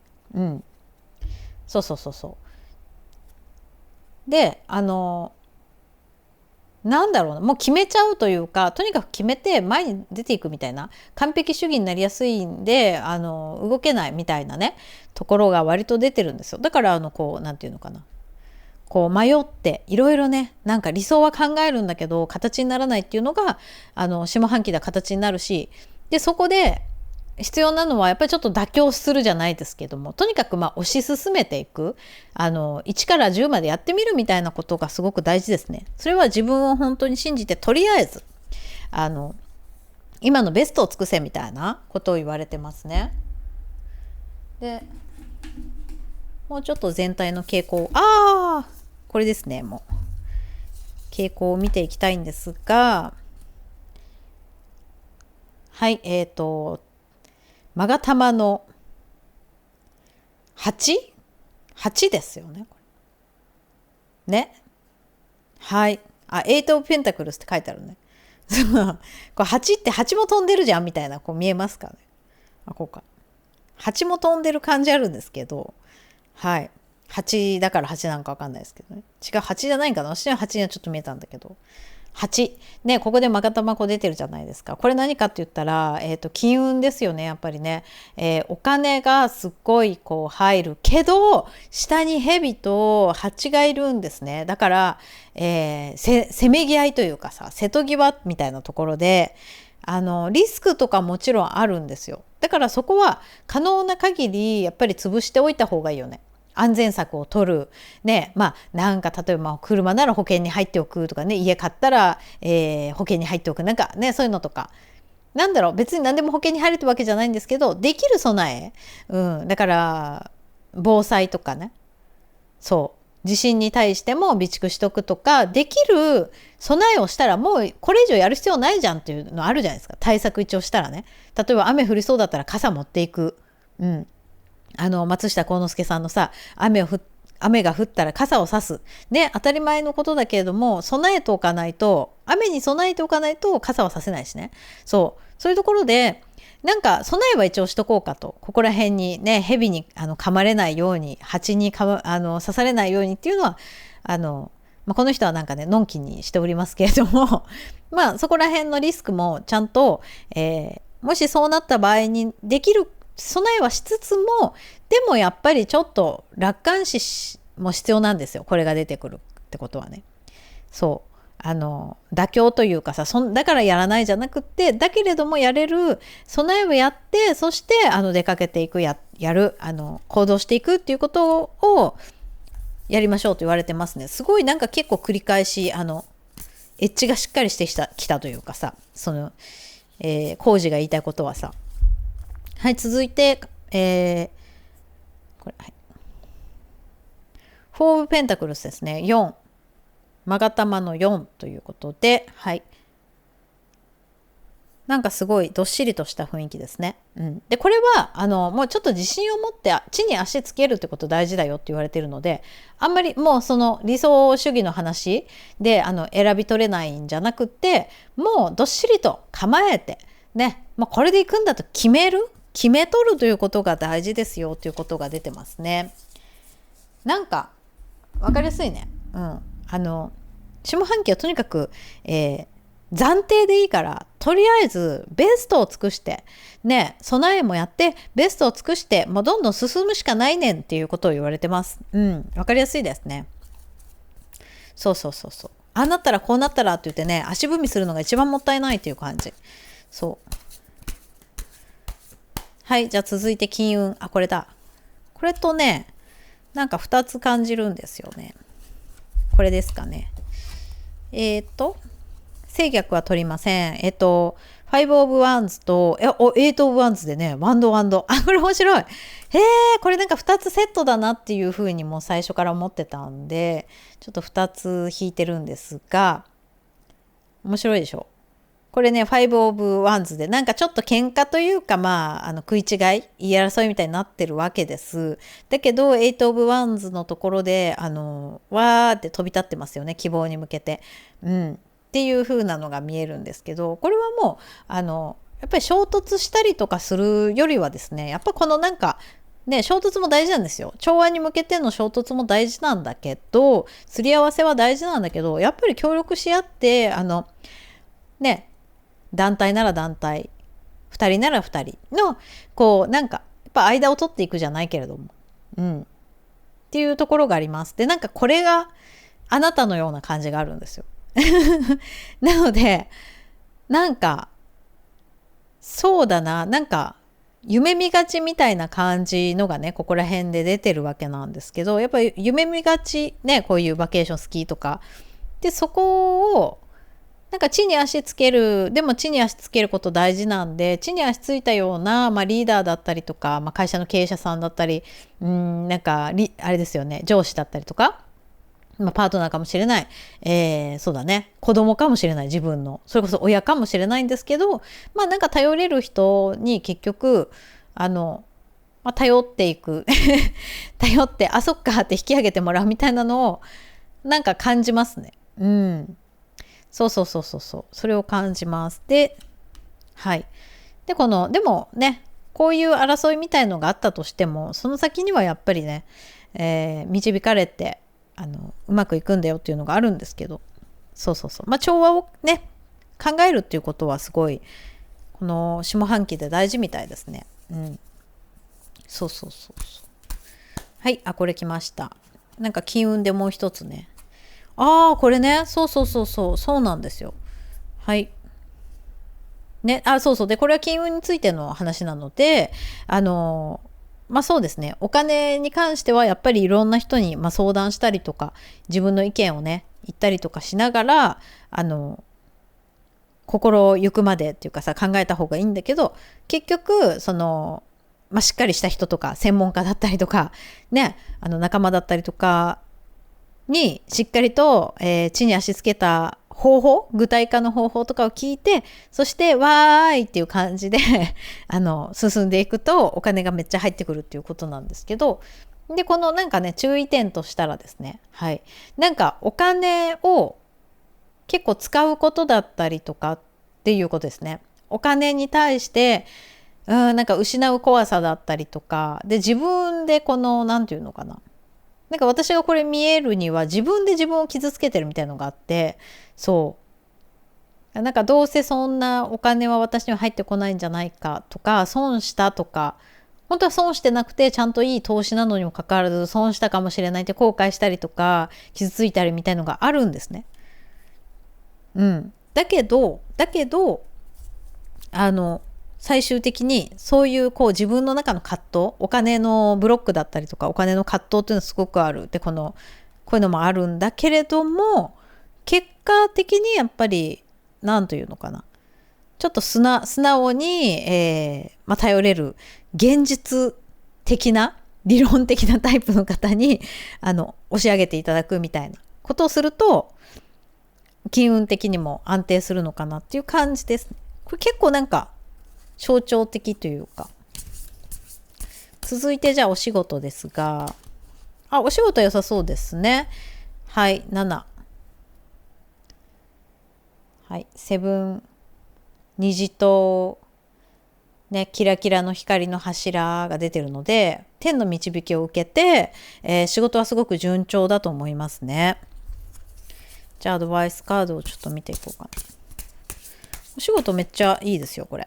そうで、なんだろうな、もう決めちゃうというか、とにかく決めて前に出ていくみたいな、完璧主義になりやすいんで動けないみたいなねところが割と出てるんですよ。だからこうなんていうのかな、こう迷っていろいろね、なんか理想は考えるんだけど形にならないっていうのが下半期では形になるし、でそこで必要なのはやっぱりちょっと妥協するじゃないですけども、とにかく推し進めていく、1から10までやってみるみたいなことがすごく大事ですね。それは自分を本当に信じて、とりあえず今のベストを尽くせみたいなことを言われてますね。でもうちょっと全体の傾向、これですね、もう傾向を見ていきたいんですが、はい、勾玉の 8 ですよね、これね。はい、8 of Pentacles って書いてあるね。これ8って8も飛んでるじゃんみたいな、こう見えますかね。こうか、8も飛んでる感じあるんですけど、はい、8だから8なんか分かんないですけどね。違う、8じゃないかな。私は8にはちょっと見えたんだけど、8ね、ここで勾玉出てるじゃないですか。これ何かって言ったら、金運ですよね、やっぱりね。お金がすっごいこう入るけど、下に蛇と蜂がいるんですね。だから、せめぎ合いというかさ、瀬戸際みたいなところで、リスクとかもちろんあるんですよ。だからそこは可能な限りやっぱり潰しておいた方がいいよね。安全策を取るね。なんか例えば車なら保険に入っておくとかね、家買ったら、保険に入っておく、なんかね、そういうのとか、なんだろう、別に何でも保険に入るってわけじゃないんですけど、できる備え、だから防災とかね、そう地震に対しても備蓄しとくとか、できる備えをしたらもうこれ以上やる必要ないじゃんっていうのあるじゃないですか。対策一応したらね。例えば雨降りそうだったら傘持っていく。松下幸之助さんのさ、雨が降ったら傘を差すね、当たり前のことだけれども、備えておかないと、雨に備えておかないと傘は差せないしね。そういうところでなんか備えは一応しとこうかと。ここら辺にね、蛇に噛まれないように、蜂に刺されないようにっていうのはこの人はなんかね、のんきにしておりますけれどもそこら辺のリスクもちゃんと、もしそうなった場合にできる備えはしつつも、でもやっぱりちょっと楽観視も必要なんですよ。これが出てくるってことはね。妥協というかさ、だからやらないじゃなくって、だけれどもやれる備えをやって、そして出かけていく、やる行動していくっていうことをやりましょうと言われてますね。すごいなんか結構繰り返しエッジがしっかりしてきたというかさ、コウジが言いたいことはさ。はい、続いて、これ、はい。フォー・オブ・ペンタクルスですね。4。勾玉の4ということで、はい。なんかすごいどっしりとした雰囲気ですね。で、これは、もうちょっと自信を持って地に足つけるってこと大事だよって言われてるので、あんまりもうその理想主義の話で、選び取れないんじゃなくって、もうどっしりと構えて、ね、これで行くんだと決め取るということが大事ですよということが出てますね。なんか分かりやすいね。下半期はとにかく、暫定でいいから、とりあえずベストを尽くしてね、備えもやってベストを尽くして、もうどんどん進むしかないねんっていうことを言われてます。分かりやすいですね。そうああなったらこうなったらって言ってね、足踏みするのが一番もったいないっていう感じ。はい、じゃあ続いて金運。これだ。これとね、なんか2つ感じるんですよね。これですかね。制逆は取りません。5 of Wands と、8 of Wands でね、ワンド。これ面白い。これなんか2つセットだなっていう風にもう最初から思ってたんで、ちょっと2つ引いてるんですが、面白いでしょ。これね、5 of Wands でなんかちょっと喧嘩というか、食い違い、言い争いみたいになってるわけです。だけど8 of Wands のところでわーって飛び立ってますよね、希望に向けて。っていう風なのが見えるんですけど、これはもうやっぱり衝突したりとかするよりはですね、やっぱこのなんかね、衝突も大事なんですよ。調和に向けての衝突も大事なんだけど、すり合わせは大事なんだけど、やっぱり協力し合ってね、団体なら団体、2人なら2人のこうなんかやっぱ間を取っていくじゃないけれども、っていうところがあります。で、なんかこれがあなたのような感じがあるんですよ。なのでなんかそうだな、なんか夢見がちみたいな感じのがね、ここら辺で出てるわけなんですけど、やっぱり夢見がちね、こういうバケーションスキーとか。で、そこを、なんか地に足つける、でも地に足つけること大事なんで、地に足ついたような、リーダーだったりとか、会社の経営者さんだったり、なんかあれですよね、上司だったりとか、パートナーかもしれない、そうだね、子供かもしれない、自分の、それこそ親かもしれないんですけど、なんか頼れる人に結局、頼っていく頼って、あ、そっかって引き上げてもらうみたいなのをなんか感じますね。そうそれを感じます。で、はい。ででもね、こういう争いみたいのがあったとしても、その先にはやっぱりね、導かれてうまくいくんだよっていうのがあるんですけど、調和をね考えるっていうことはすごいこの下半期で大事みたいですね。はい、これ来ました。なんか金運でもう一つね。これね、そうなんですよ。はい。ね、で、これは金運についての話なので、そうですね、お金に関してはやっぱりいろんな人に相談したりとか、自分の意見をね、言ったりとかしながら、心ゆくまでっていうかさ、考えた方がいいんだけど、結局、しっかりした人とか、専門家だったりとか、ね、仲間だったりとかに、しっかりと、地に足つけた方法、具体化の方法とかを聞いて、そしてわーいっていう感じで進んでいくとお金がめっちゃ入ってくるっていうことなんですけど、でこのなんかね注意点としたらですね、はい、なんかお金を結構使うことだったりとかっていうことですね。お金に対してなんか失う怖さだったりとかで、自分でこのなんていうのかな、なんか私がこれ見えるには自分で自分を傷つけてるみたいなのがあって、なんかどうせそんなお金は私には入ってこないんじゃないかとか、損したとか、本当は損してなくてちゃんといい投資なのにもかかわらず損したかもしれないって後悔したりとか傷ついたりみたいのがあるんですね。だけど最終的にそういう自分の中の葛藤、お金のブロックだったりとかお金の葛藤っていうのはすごくある。でこういうのもあるんだけれども、結果的にやっぱりなんというのかな、ちょっと素直に、頼れる現実的な理論的なタイプの方に押し上げていただくみたいなことをすると金運的にも安定するのかなっていう感じですね。これ結構なんか象徴的というか。続いてじゃあお仕事ですが、お仕事良さそうですね。はい、7。はい、7、虹とね、キラキラの光の柱が出てるので、天の導きを受けて、仕事はすごく順調だと思いますね。じゃあアドバイスカードをちょっと見ていこうかな。お仕事めっちゃいいですよ、これ。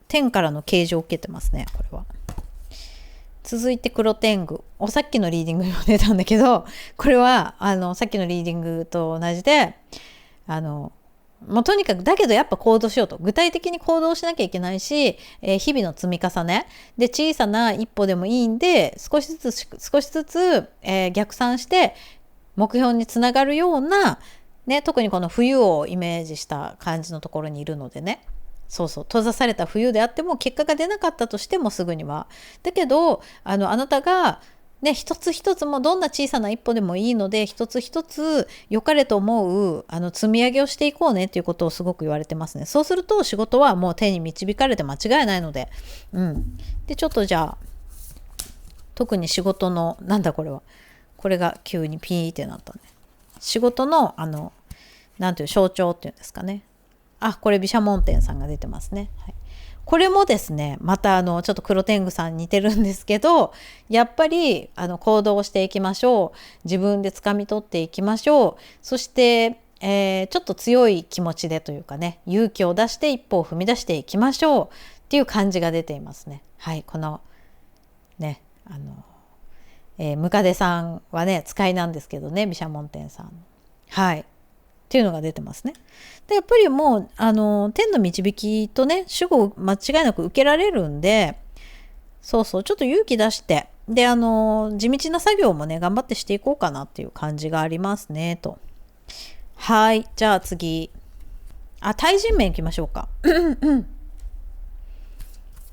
天からの啓示を受けてますね、これは。続いて黒天狗。さっきのリーディングにも出たんだけど、これはさっきのリーディングと同じで、もうとにかくだけどやっぱ行動しようと、具体的に行動しなきゃいけないし、日々の積み重ねで小さな一歩でもいいんで少しずつ、逆算して目標につながるような、ね、特にこの冬をイメージした感じのところにいるのでね、閉ざされた冬であっても結果が出なかったとしてもすぐにはだけどあなたがね、一つ一つもどんな小さな一歩でもいいので一つ一つ良かれと思う積み上げをしていこうねっていうことをすごく言われてますね。そうすると仕事はもう手に導かれて間違いないので、でちょっとじゃあ特に仕事のこれが急にピーってなったね。仕事のなんていう象徴っていうんですかね。これ毘沙門天さんが出てますね。はい、これもですね、またちょっと黒天狗さんに似てるんですけど、やっぱり行動していきましょう。自分で掴み取っていきましょう。そして、ちょっと強い気持ちでというかね、勇気を出して一歩を踏み出していきましょうっていう感じが出ていますね。はい、このね、ムカデさんはね使いなんですけどね、毘沙門天さん。はいっていうのが出てますね。でやっぱりもう天の導きとね守護を間違いなく受けられるんで、そうそう、ちょっと勇気出して、で、地道な作業もね、頑張ってしていこうかなっていう感じがありますね、と。はい、じゃあ次。対人面いきましょうか。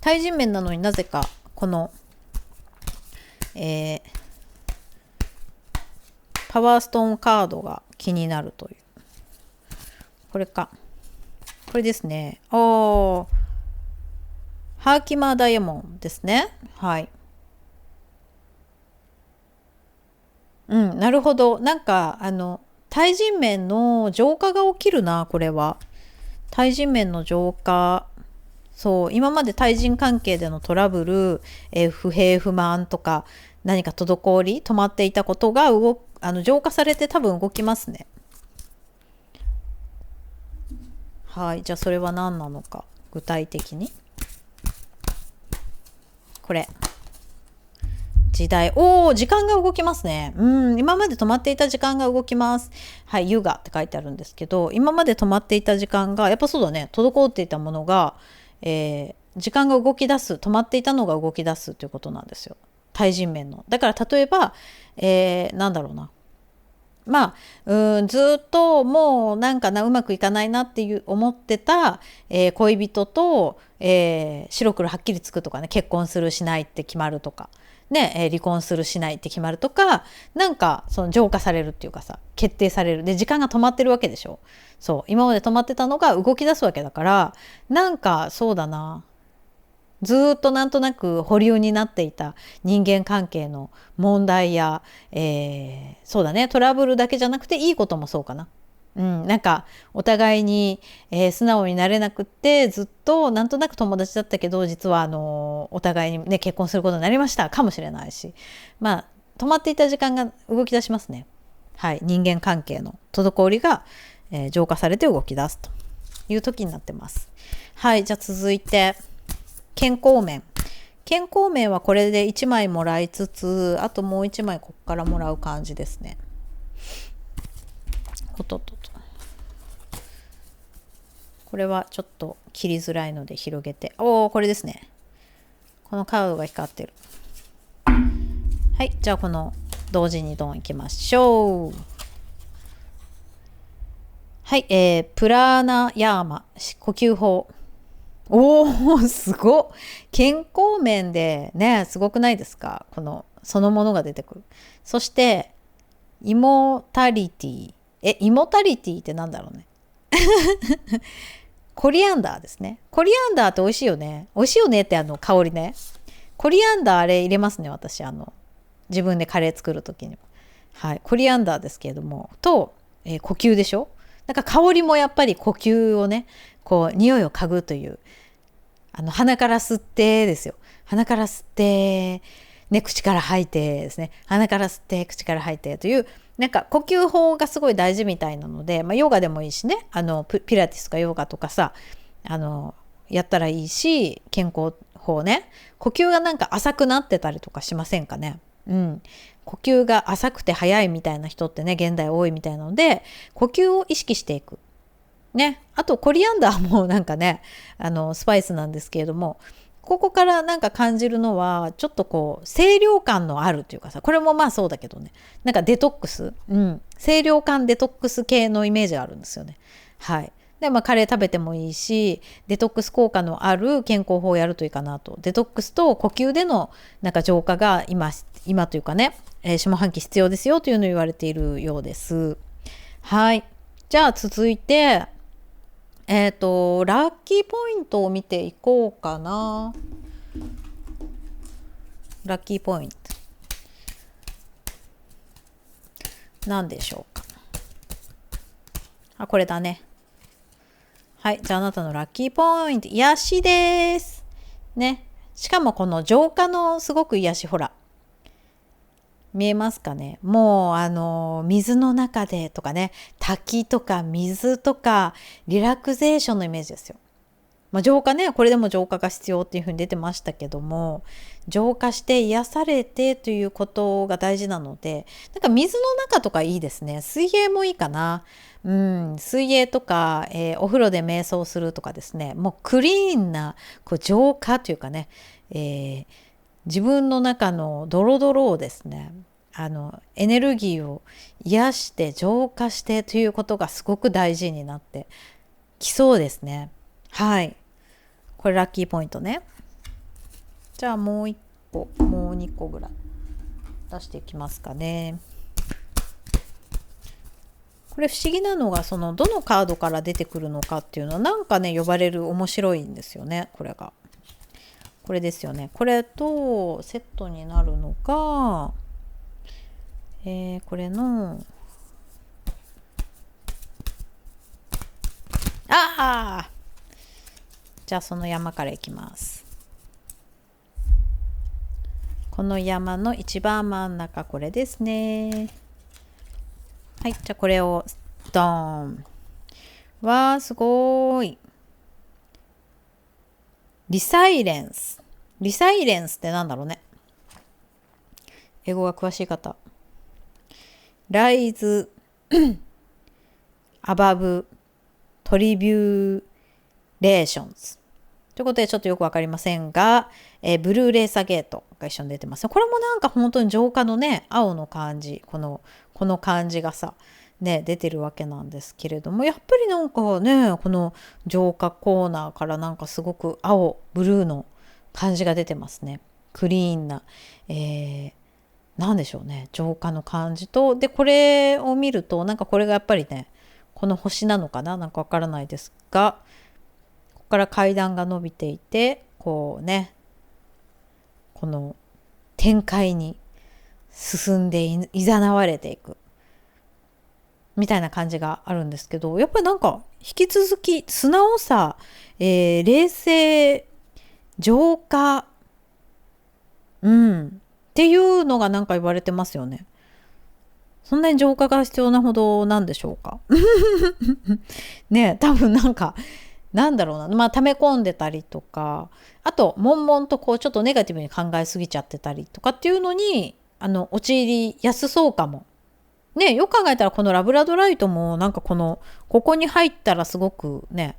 対人面なのになぜか、この、パワーストーンカードが気になるという。これか。これですね。ハーキマーダイヤモンドですね。はい。なるほど。なんか、対人面の浄化が起きるな、これは。対人面の浄化。そう、今まで対人関係でのトラブル、不平不満とか、何か滞り、止まっていたことが浄化されて多分動きますね。はい、じゃあそれは何なのか、具体的に。これ。時代。時間が動きますね。今まで止まっていた時間が動きます。はい、優雅って書いてあるんですけど、今まで止まっていた時間が、やっぱそうだね、滞っていたものが、時間が動き出す、止まっていたのが動き出すということなんですよ。対人面の。だから例えば、なんだろうな。まあ、ずっともうなんかうまくいかないなっていう思ってた、恋人と、白黒はっきりつくとかね、結婚するしないって決まるとか、ね、離婚するしないって決まるとか、なんかその浄化されるっていうかさ、決定される。で、時間が止まってるわけでしょ。そう、今まで止まってたのが動き出すわけだから、なんかそうだな。ずっとなんとなく保留になっていた人間関係の問題や、そうだね、トラブルだけじゃなくていいこともそうかな。なんかお互いに、素直になれなくってずっとなんとなく友達だったけど実はお互いにね結婚することになりましたかもしれないし、まあ止まっていた時間が動き出しますね。はい、人間関係の滞りが、浄化されて動き出すという時になってます。はい、じゃあ続いて健康面。健康面はこれで1枚もらいつつ、あともう1枚ここからもらう感じですね。これはちょっと切りづらいので広げて。これですね。このカードが光ってる。はい、じゃあこの同時にドンいきましょう。はい、プラーナヤーマ、呼吸法。すごっ。健康面でね、すごくないですか？そのものが出てくる。そして、イモタリティ。イモタリティってなんだろうね。コリアンダーですね。コリアンダーって美味しいよね。美味しいよねって香りね。コリアンダーあれ入れますね、私。自分でカレー作るときにも。はい。コリアンダーですけれども。呼吸でしょ？なんか香りもやっぱり呼吸をね、こう、匂いを嗅ぐという。鼻から吸ってですよ。鼻から吸って、ね、口から吐いてですね。鼻から吸って、口から吐いてという、なんか呼吸法がすごい大事みたいなので、ヨガでもいいしね、ピラティスとかヨガとかさ、やったらいいし、健康法ね。呼吸がなんか浅くなってたりとかしませんかね。呼吸が浅くて早いみたいな人ってね、現代多いみたいなので、呼吸を意識していく。ね、あとコリアンダーもなんかねスパイスなんですけれども、ここからなんか感じるのはちょっとこう清涼感のあるというかさ、これもまあそうだけどね、なんかデトックス、清涼感デトックス系のイメージがあるんですよね。はい。でカレー食べてもいいし、デトックス効果のある健康法をやるといいかなと。デトックスと呼吸でのなんか浄化が今というかね、下半期必要ですよというのを言われているようです。はい。じゃあ続いてラッキーポイントを見ていこうかな。ラッキーポイント。何でしょうか。これだね。はい。じゃああなたのラッキーポイント。癒しです。ね。しかもこの浄化のすごく癒し、ほら。見えますかね。もう水の中でとかね、滝とか水とかリラクゼーションのイメージですよ。浄化ね、これでも浄化が必要っていうふうに出てましたけども、浄化して癒されてということが大事なので、なんか水の中とかいいですね。水泳もいいかな。水泳とか、お風呂で瞑想するとかですね、もうクリーンなこう浄化というかね、自分の中のドロドロをですね、エネルギーを癒して浄化してということがすごく大事になってきそうですね。はい。これラッキーポイントね。じゃあもう1個、もう2個ぐらい出していきますかね。これ不思議なのが、どのカードから出てくるのかっていうのはなんかね呼ばれる面白いんですよね。これですよね。これとセットになるのが、これのじゃあその山からいきます。この山の一番真ん中、これですね。はい、じゃあこれをドーン。わー、すごい。リサイレンス。リサイレンスってなんだろうね。英語が詳しい方。ライズ、アバブ、トリビューレーションズ。ということでちょっとよくわかりませんが、ブルーレーサゲートが一緒に出てます。これもなんか本当に浄化のね、青の感じ、この感じがさ、ね、出てるわけなんですけれども、やっぱりなんかね、この浄化コーナーからなんかすごく青、ブルーの感じが出てますね。クリーンな、なんでしょうね、浄化の感じと、で、これを見ると、なんかこれがやっぱりね、この星なのかな、なんかわからないですが、ここから階段が伸びていて、こうね、この展開に進んでいざなわれていくみたいな感じがあるんですけど、やっぱりなんか引き続き素直さ、冷静、浄化、っていうのがなんか言われてますよね。そんなに浄化が必要なほどなんでしょうか。ね、多分なんかなんだろうな、溜め込んでたりとか、あと悶々とこうちょっとネガティブに考えすぎちゃってたりとかっていうのに陥りやすそうかもね。よく考えたらこのラブラドライトもなんかここに入ったらすごくね、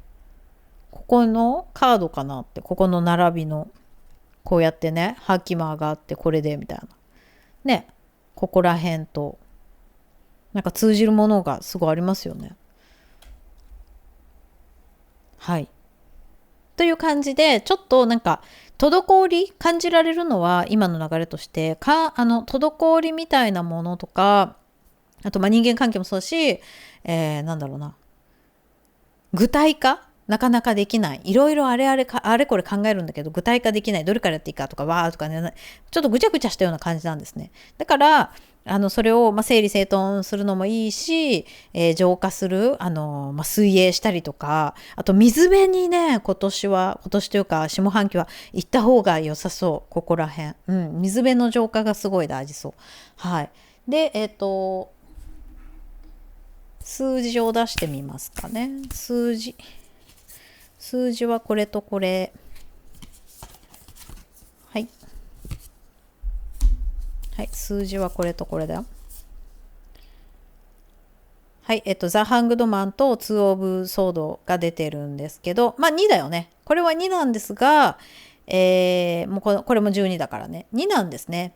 ここのカードかなって、ここの並びのこうやってね、ハッキマーがあってこれでみたいなね、ここら辺となんか通じるものがすごいありますよね。はい。という感じで、ちょっとなんか滞り感じられるのは今の流れとして滞りみたいなものとか、あと人間関係もそうだし、なんだろうな、具体化なかなかできない、いろいろあれこれ考えるんだけど具体化できない、どれからやっていいかとかわーとかね、ちょっとぐちゃぐちゃしたような感じなんですね。だからそれを整理整頓するのもいいし、浄化する水泳したりとか、あと水辺にね、今年というか下半期は行った方が良さそう。ここら辺、水辺の浄化がすごい大事そう。はい。で数字を出してみますかね。数字はこれとこれ。はい。はい、数字はこれとこれだよ。はい、ザ・ハングドマンとツー・オブ・ソードが出てるんですけど、2だよね。これは2なんですが、もうこれも12だからね。2なんですね。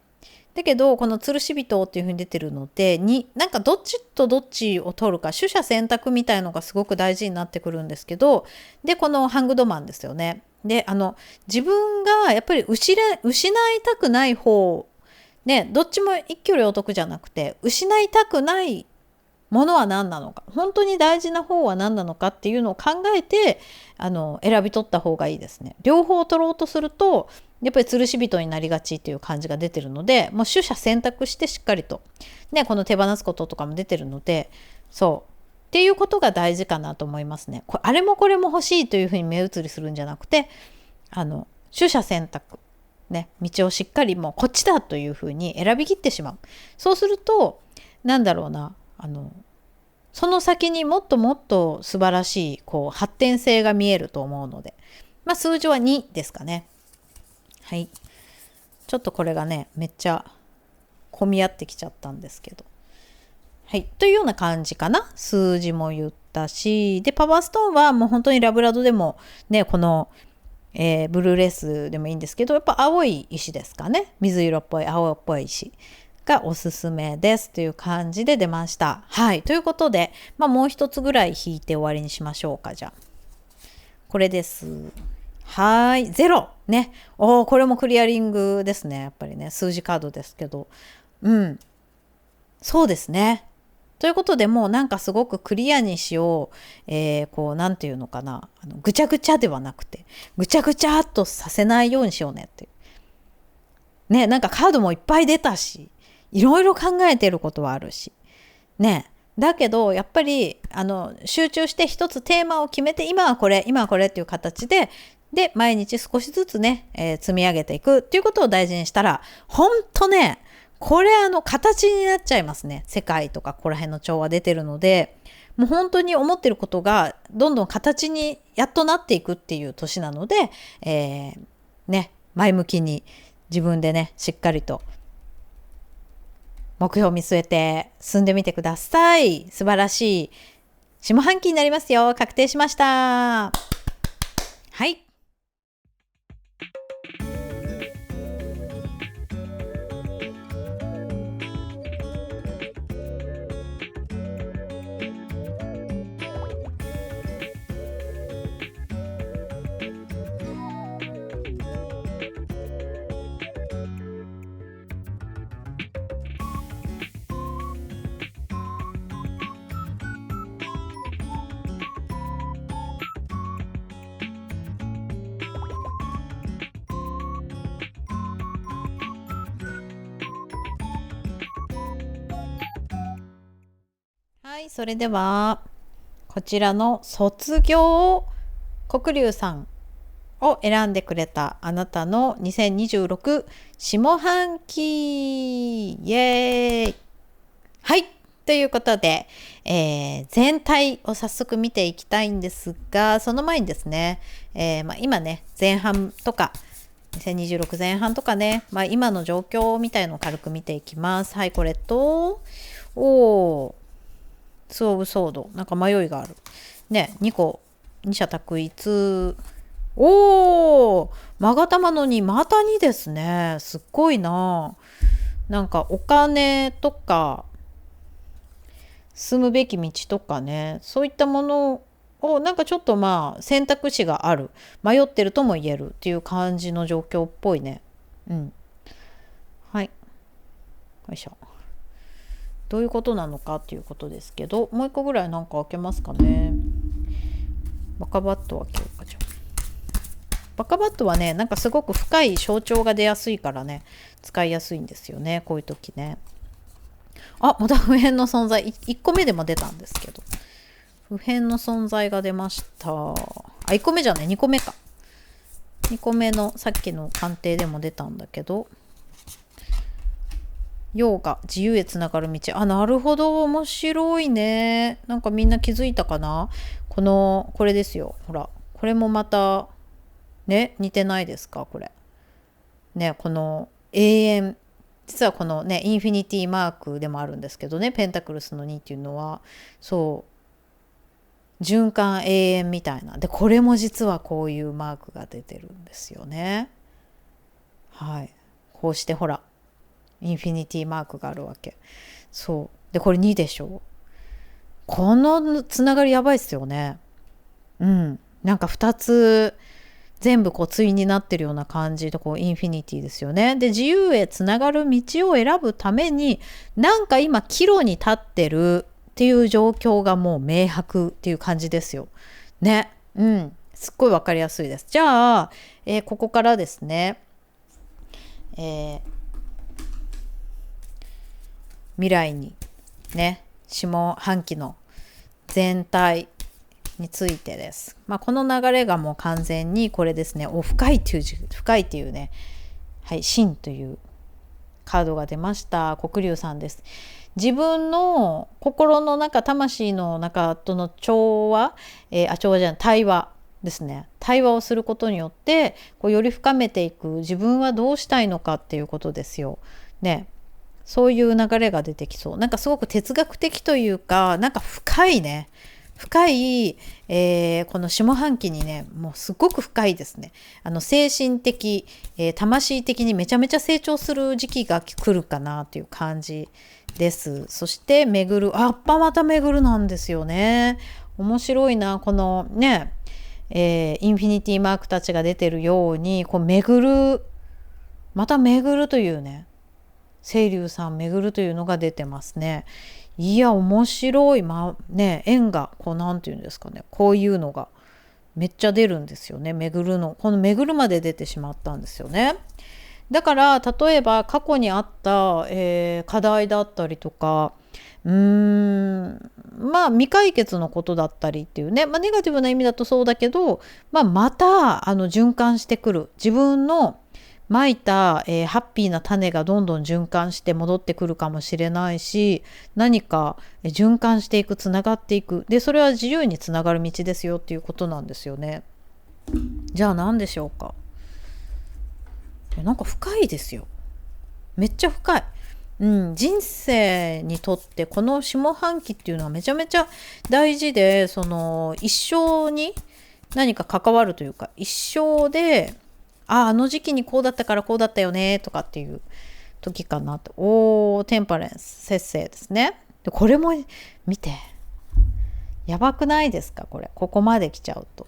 だけど、この吊るし人っていう風に出てるので、なんかどっちとどっちを取るか、取捨選択みたいのがすごく大事になってくるんですけど、で、このハングドマンですよね。で、自分がやっぱり失いたくない方、ね、どっちも一挙両得じゃなくて、失いたくないものは何なのか、本当に大事な方は何なのかっていうのを考えて選び取った方がいいですね。両方取ろうとするとやっぱり吊るし人になりがちっていう感じが出てるので、もう取捨選択してしっかりとね、この手放すこととかも出てるので、そうっていうことが大事かなと思いますね。あれもこれも欲しいというふうに目移りするんじゃなくて、取捨選択ね、道をしっかりもうこっちだというふうに選びきってしまう。そうするとなんだろうな、その先にもっともっと素晴らしい発展性が見えると思うので、数字は2ですかね。はい。ちょっとこれがね、めっちゃ混み合ってきちゃったんですけど。はい。というような感じかな。数字も言ったし、で、パワーストーンはもう本当にラブラドでもね、この、ブルーレースでもいいんですけど、やっぱ青い石ですかね。水色っぽい青っぽい石がおすすめですという感じで出ました。はい。ということで、もう一つぐらい引いて終わりにしましょうか。じゃあ。これです。はい。0。ね。これもクリアリングですね。やっぱりね。数字カードですけど。そうですね。ということで、もうなんかすごくクリアにしよう。こう、なんていうのかな。ぐちゃぐちゃではなくて、ぐちゃぐちゃっとさせないようにしようねっていう。ね、なんかカードもいっぱい出たし、いろいろ考えてることはあるし。ね。だけど、やっぱり、集中して一つテーマを決めて、今はこれっていう形で、毎日少しずつね、積み上げていくっていうことを大事にしたら、ほんとね、これ形になっちゃいますね。世界とかここら辺の調和出てるので、もう本当に思ってることがどんどん形にやっとなっていくっていう年なので、ね、前向きに自分でね、しっかりと目標を見据えて進んでみてください。素晴らしい下半期になりますよ。確定しました。はい。はい、それではこちらの卒業黒龍さんを選んでくれたあなたの2026下半期イエーイ。はい、ということで、全体を早速見ていきたいんですが、その前にですね、今ね前半とか2026前半とかね、今の状況みたいのを軽く見ていきます。はい、これとツーオブソード。なんか迷いがある。ね、2個、2者択一。勾玉の2、また2ですね。すっごいな。なんかお金とか、進むべき道とかね、そういったものをなんかちょっと選択肢がある。迷ってるとも言えるっていう感じの状況っぽいね。はい。よいしょ。どういうことなのかっていうことですけど、もう一個ぐらいなんか開けますかね。バカバット開けようか。じゃあバカバットはね、なんかすごく深い象徴が出やすいからね、使いやすいんですよね、こういう時ね。また普遍の存在、1個目でも出たんですけど、普遍の存在が出ました。1個目じゃない、2個目か。2個目のさっきの鑑定でも出たんだけど、ヨガ、自由へつながる道。なるほど、面白いね。なんかみんな気づいたかな。これですよ。ほら、これもまた、ね、似てないですか、これ。ね、この永遠。実はこのね、インフィニティマークでもあるんですけどね、ペンタクルスの2っていうのは、そう、循環永遠みたいな。で、これも実はこういうマークが出てるんですよね。はい。こうしてほら。インフィニティマークがあるわけ。そうで、これ2でしょ。このつながりやばいっすよね。なんか2つ全部対になってるような感じで、インフィニティですよね。で、自由へつながる道を選ぶためになんか今岐路に立ってるっていう状況がもう明白っていう感じですよね。すっごいわかりやすいです。じゃあ、ここからですね、未来にね、下半期の全体についてです。この流れがもう完全にこれですね。深いっていうね、はい、真というカードが出ました。黒龍さんです。自分の心の中、魂の中との調和、対話ですね。対話をすることによってより深めていく、自分はどうしたいのかっていうことですよ。ね。そういう流れが出てきそう。なんかすごく哲学的というか、なんか深いね。深い、この下半期にね、もうすごく深いですね。精神的、魂的にめちゃめちゃ成長する時期が来るかなという感じです。そして巡る、また巡るなんですよね。面白いな、このね、インフィニティマークたちが出てるように、こうまた巡るというね、清流さん巡るというのが出てますね。いや面白い、縁がなんていうんですかね、こういうのがめっちゃ出るんですよね。この巡るまで出てしまったんですよね。だから例えば過去にあった、課題だったりとか、未解決のことだったりっていうね、ネガティブな意味だとそうだけど、また循環してくる、自分のまいた、ハッピーな種がどんどん循環して戻ってくるかもしれないし、何か循環していく、つながっていく。で、それは自由につながる道ですよっていうことなんですよね。じゃあ何でしょうか。なんか深いですよ。めっちゃ深い。人生にとってこの下半期っていうのはめちゃめちゃ大事で、一生に何か関わるというか、一生であの時期にこうだったからこうだったよねとかっていう時かなと。テンパレンス節制ですね。でこれも見て、やばくないですかこれ。ここまで来ちゃうと。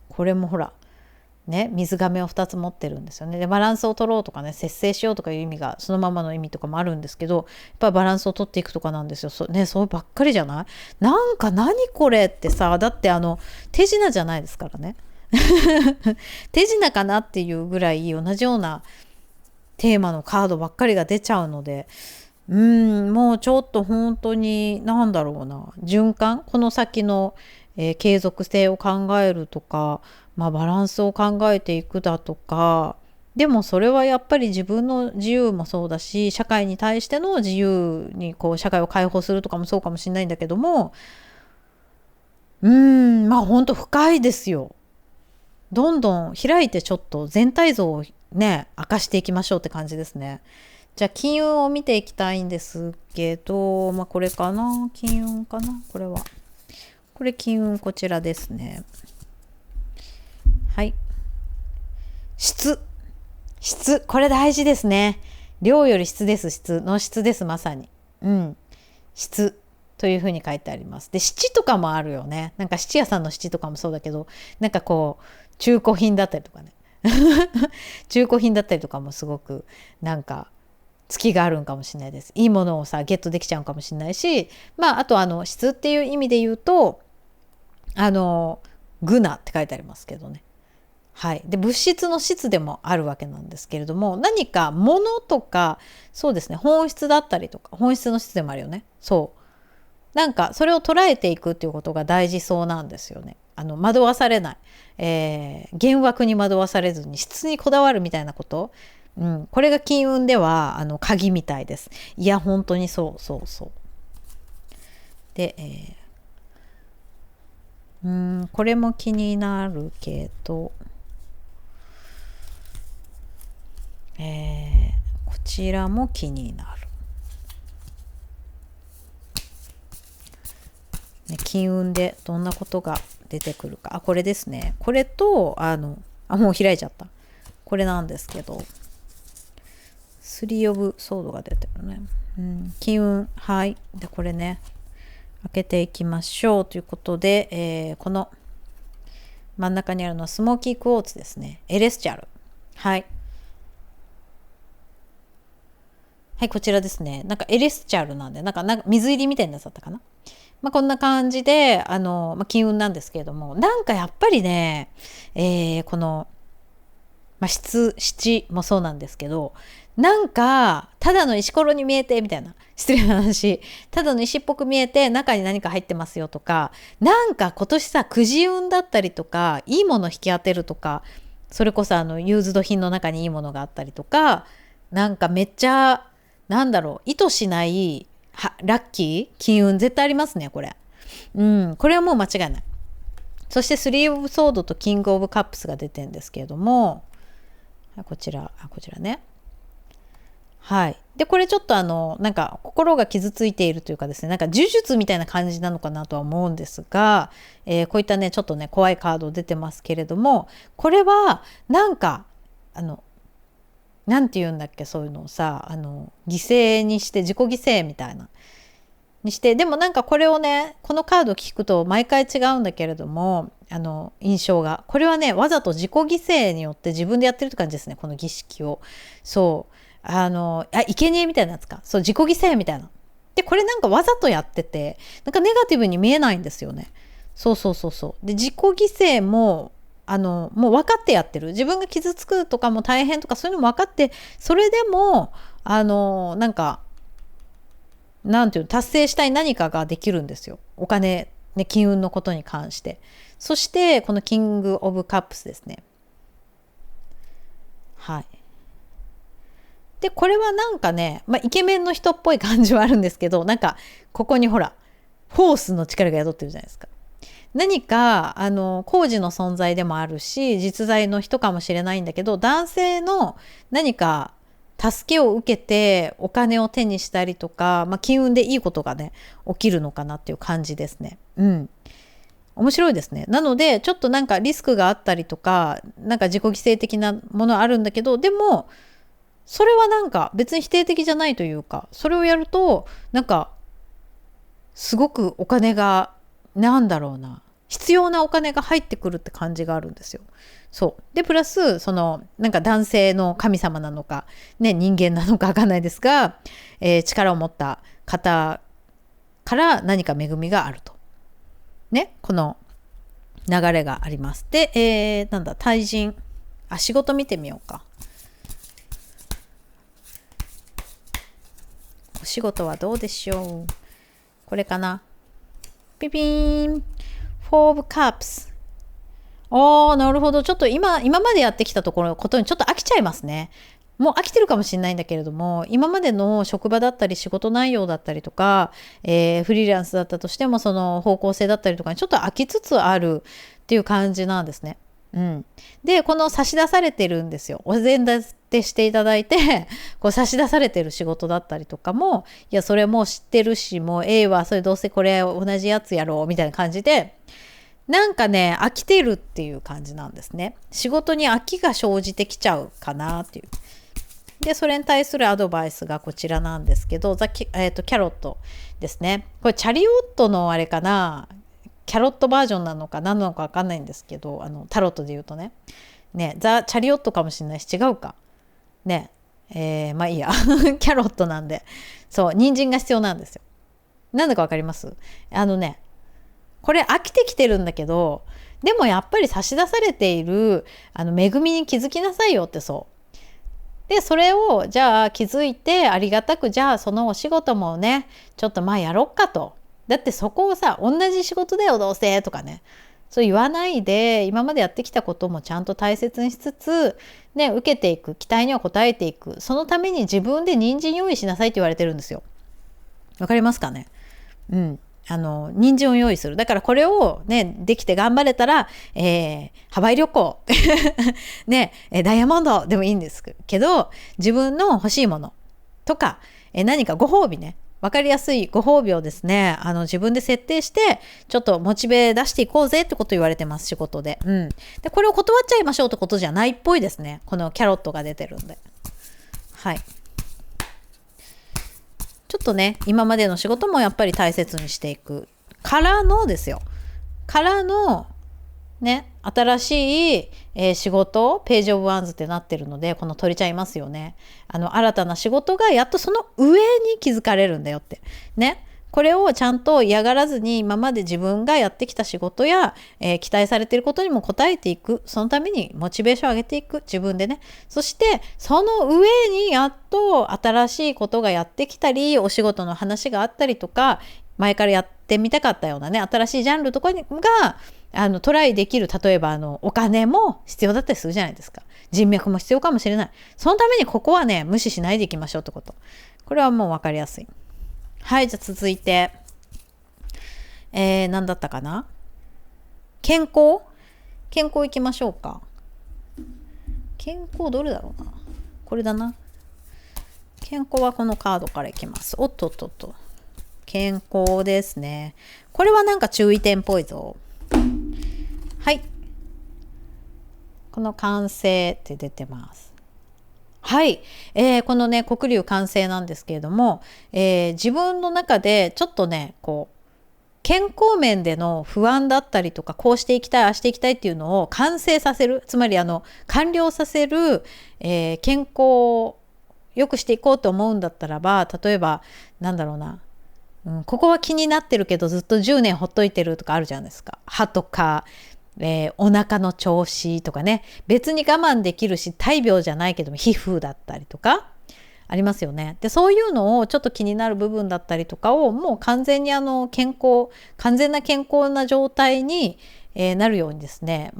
これもほらね、水亀を2つ持ってるんですよね。でバランスを取ろうとかね、節制しようとかいう意味がそのままの意味とかもあるんですけど、やっぱりバランスを取っていくとかなんですよ。そうばっかりじゃない？なんか何これってさ、だって手品じゃないですからね。手品かなっていうぐらい同じようなテーマのカードばっかりが出ちゃうので、もうちょっと本当に循環、この先の、継続性を考えるとか、バランスを考えていくだとか、でもそれはやっぱり自分の自由もそうだし、社会に対しての自由に社会を解放するとかもそうかもしれないんだけども、本当深いですよ。どんどん開いてちょっと全体像をね明かしていきましょうって感じですね。じゃあ金運を見ていきたいんですけど、これかな、金運かな、これ金運、こちらですね。はい、質、これ大事ですね。量より質です。質です、まさに。質というふうに書いてあります。で、七とかもあるよね。なんか七屋さんの七とかもそうだけど、なんか中古品だったりとかね。中古品だったりとかもすごくなんか月があるんかもしれないです。いいものをゲットできちゃうかもしれないし、あと質っていう意味で言うとグナって書いてありますけどね。はい、で物質の質でもあるわけなんですけれども、何か物とか、そうですね、本質だったりとか、本質の質でもあるよね。なんかそれを捉えていくっていうことが大事そうなんですよね。惑わされない、幻惑に惑わされずに質にこだわるみたいなこと、これが金運では鍵みたいです。いや本当にそうで、これも気になるけど、こちらも気になる、ね、金運でどんなことが出てくるか。これですね。これともう開いちゃった。これなんですけど、3オブソードが出てるね。金運、はい。でこれね、開けていきましょうということで、この真ん中にあるのはスモーキークォーツですね。エレスチャル。はい。はい、こちらですね。なんかエレスチャルなんで、なんか水入りみたいなやつだったかな。こんな感じで、金運なんですけれども、なんかやっぱりね、この、七もそうなんですけど、なんか、ただの石ころに見えて、みたいな、失礼な話、ただの石っぽく見えて、中に何か入ってますよとか、なんか今年くじ運だったりとか、いいもの引き当てるとか、それこそユーズド品の中にいいものがあったりとか、なんかめっちゃ、意図しないラッキー金運絶対ありますねこれ。これはもう間違いない。そして3オブソードとキングオブカップスが出てるんですけれども、こちらね。はい。で、これちょっとなんか心が傷ついているというかですね、なんか呪術みたいな感じなのかなとは思うんですが、こういったね、ちょっとね、怖いカード出てますけれども、これはなんか、なんて言うんだっけ、そういうのをさ、犠牲にして、自己犠牲みたいな。にして、でもなんかこれをね、このカード聞くと毎回違うんだけれども、印象が。これはね、わざと自己犠牲によって自分でやってるって感じですね、この儀式を。そう。生贄みたいなやつか。そう、自己犠牲みたいな。で、これなんかわざとやってて、なんかネガティブに見えないんですよね。そうそうそうそう。で、自己犠牲も、もう分かってやってる。自分が傷つくとかも大変とかそういうのも分かって、それでも、なんか、なんていうの、達成したい何かができるんですよ。お金、ね、金運のことに関して。そして、このキング・オブ・カップスですね。はい。で、これはなんかね、イケメンの人っぽい感じはあるんですけど、なんか、ここにほら、フォースの力が宿ってるじゃないですか。何か、工事の存在でもあるし、実在の人かもしれないんだけど、男性の何か、助けを受けてお金を手にしたりとか、金運でいいことがね、起きるのかなっていう感じですね。うん。面白いですね。なので、ちょっとなんかリスクがあったりとか、なんか自己犠牲的なものあるんだけど、でも、それはなんか別に否定的じゃないというか、それをやると、なんか、すごくお金が、なんだろうな、必要なお金が入ってくるって感じがあるんですよ。そう。で、プラス、なんか男性の神様なのか、ね、人間なのかわかんないですが、力を持った方から何か恵みがあると。ね、この流れがあります。で、対人。仕事見てみようか。お仕事はどうでしょう。これかな。ピピーン。Four of Cups。なるほど。ちょっと今までやってきたことにちょっと飽きちゃいますね。もう飽きてるかもしれないんだけれども、今までの職場だったり仕事内容だったりとか、フリーランスだったとしてもその方向性だったりとかにちょっと飽きつつあるっていう感じなんですね。うん。で、この差し出されてるんですよ。お膳立てしていただいて、こう差し出されてる仕事だったりとかも、いや、それもう知ってるし、もうそれどうせこれ同じやつやろう、みたいな感じで、なんかね、飽きてるっていう感じなんですね。仕事に飽きが生じてきちゃうかなっていう。で、それに対するアドバイスがこちらなんですけど、キャロットですね。これチャリオットのあれかな、キャロットバージョンなのか何なのかわかんないんですけど、タロットで言うとね。ね、ザ・チャリオットかもしれないし、違うか。ね、まあいいや。キャロットなんで。そう、人参が必要なんですよ。なんだかわかります？これ飽きてきてるんだけど、でもやっぱり差し出されている恵みに気づきなさいよってそう。で、それをじゃあ気づいてありがたく、じゃあそのお仕事もね、ちょっとやろっかと。だってそこをさ、同じ仕事だよどうせとかね。そう言わないで、今までやってきたこともちゃんと大切にしつつ、ね、受けていく、期待には応えていく。そのために自分で人参用意しなさいって言われてるんですよ。わかりますかね？うん。人参を用意する。だからこれをね、できて頑張れたら、ハワイ旅行、ね、ダイヤモンドでもいいんですけど、自分の欲しいものとか、何かご褒美ね、わかりやすいご褒美をですね、自分で設定して、ちょっとモチベ出していこうぜってこと言われてます、仕事で。うん。で、これを断っちゃいましょうってことじゃないっぽいですね。このキャロットが出てるんで。はい。ちょっとね、今までの仕事もやっぱり大切にしていく。からのですよ。からの、ね、新しい、仕事、ページオブワンズってなってるので、この取れちゃいますよね。新たな仕事がやっとその上に気づかれるんだよって。ね。これをちゃんと嫌がらずに今まで自分がやってきた仕事や、期待されていることにも応えていく。そのためにモチベーションを上げていく。自分でね。そしてその上にやっと新しいことがやってきたり、お仕事の話があったりとか、前からやってみたかったようなね、新しいジャンルとかがトライできる。例えばお金も必要だったりするじゃないですか。人脈も必要かもしれない。そのためにここはね、無視しないでいきましょうってこと。これはもう分かりやすい。はい、じゃあ続いて、何だったかな？健康いきましょうか。健康どれだろうな。これだな。健康はこのカードからいきます。おっとっとっと。健康ですね。これはなんか注意点っぽいぞ。はい。この完成って出てます。はい、このね黒龍完成なんですけれども、自分の中でちょっとねこう健康面での不安だったりとか、こうしていきたいああしていきたいっていうのを完成させる、つまり完了させる、健康を良くしていこうと思うんだったらば、例えばなんだろうな、ここは気になってるけどずっと10年ほっといてるとかあるじゃないですか。歯とか、お腹の調子とかね、別に我慢できるし大病じゃないけども皮膚だったりとかありますよね。でそういうのをちょっと気になる部分だったりとかをもう完全に完全な健康な状態に、なるようにですね、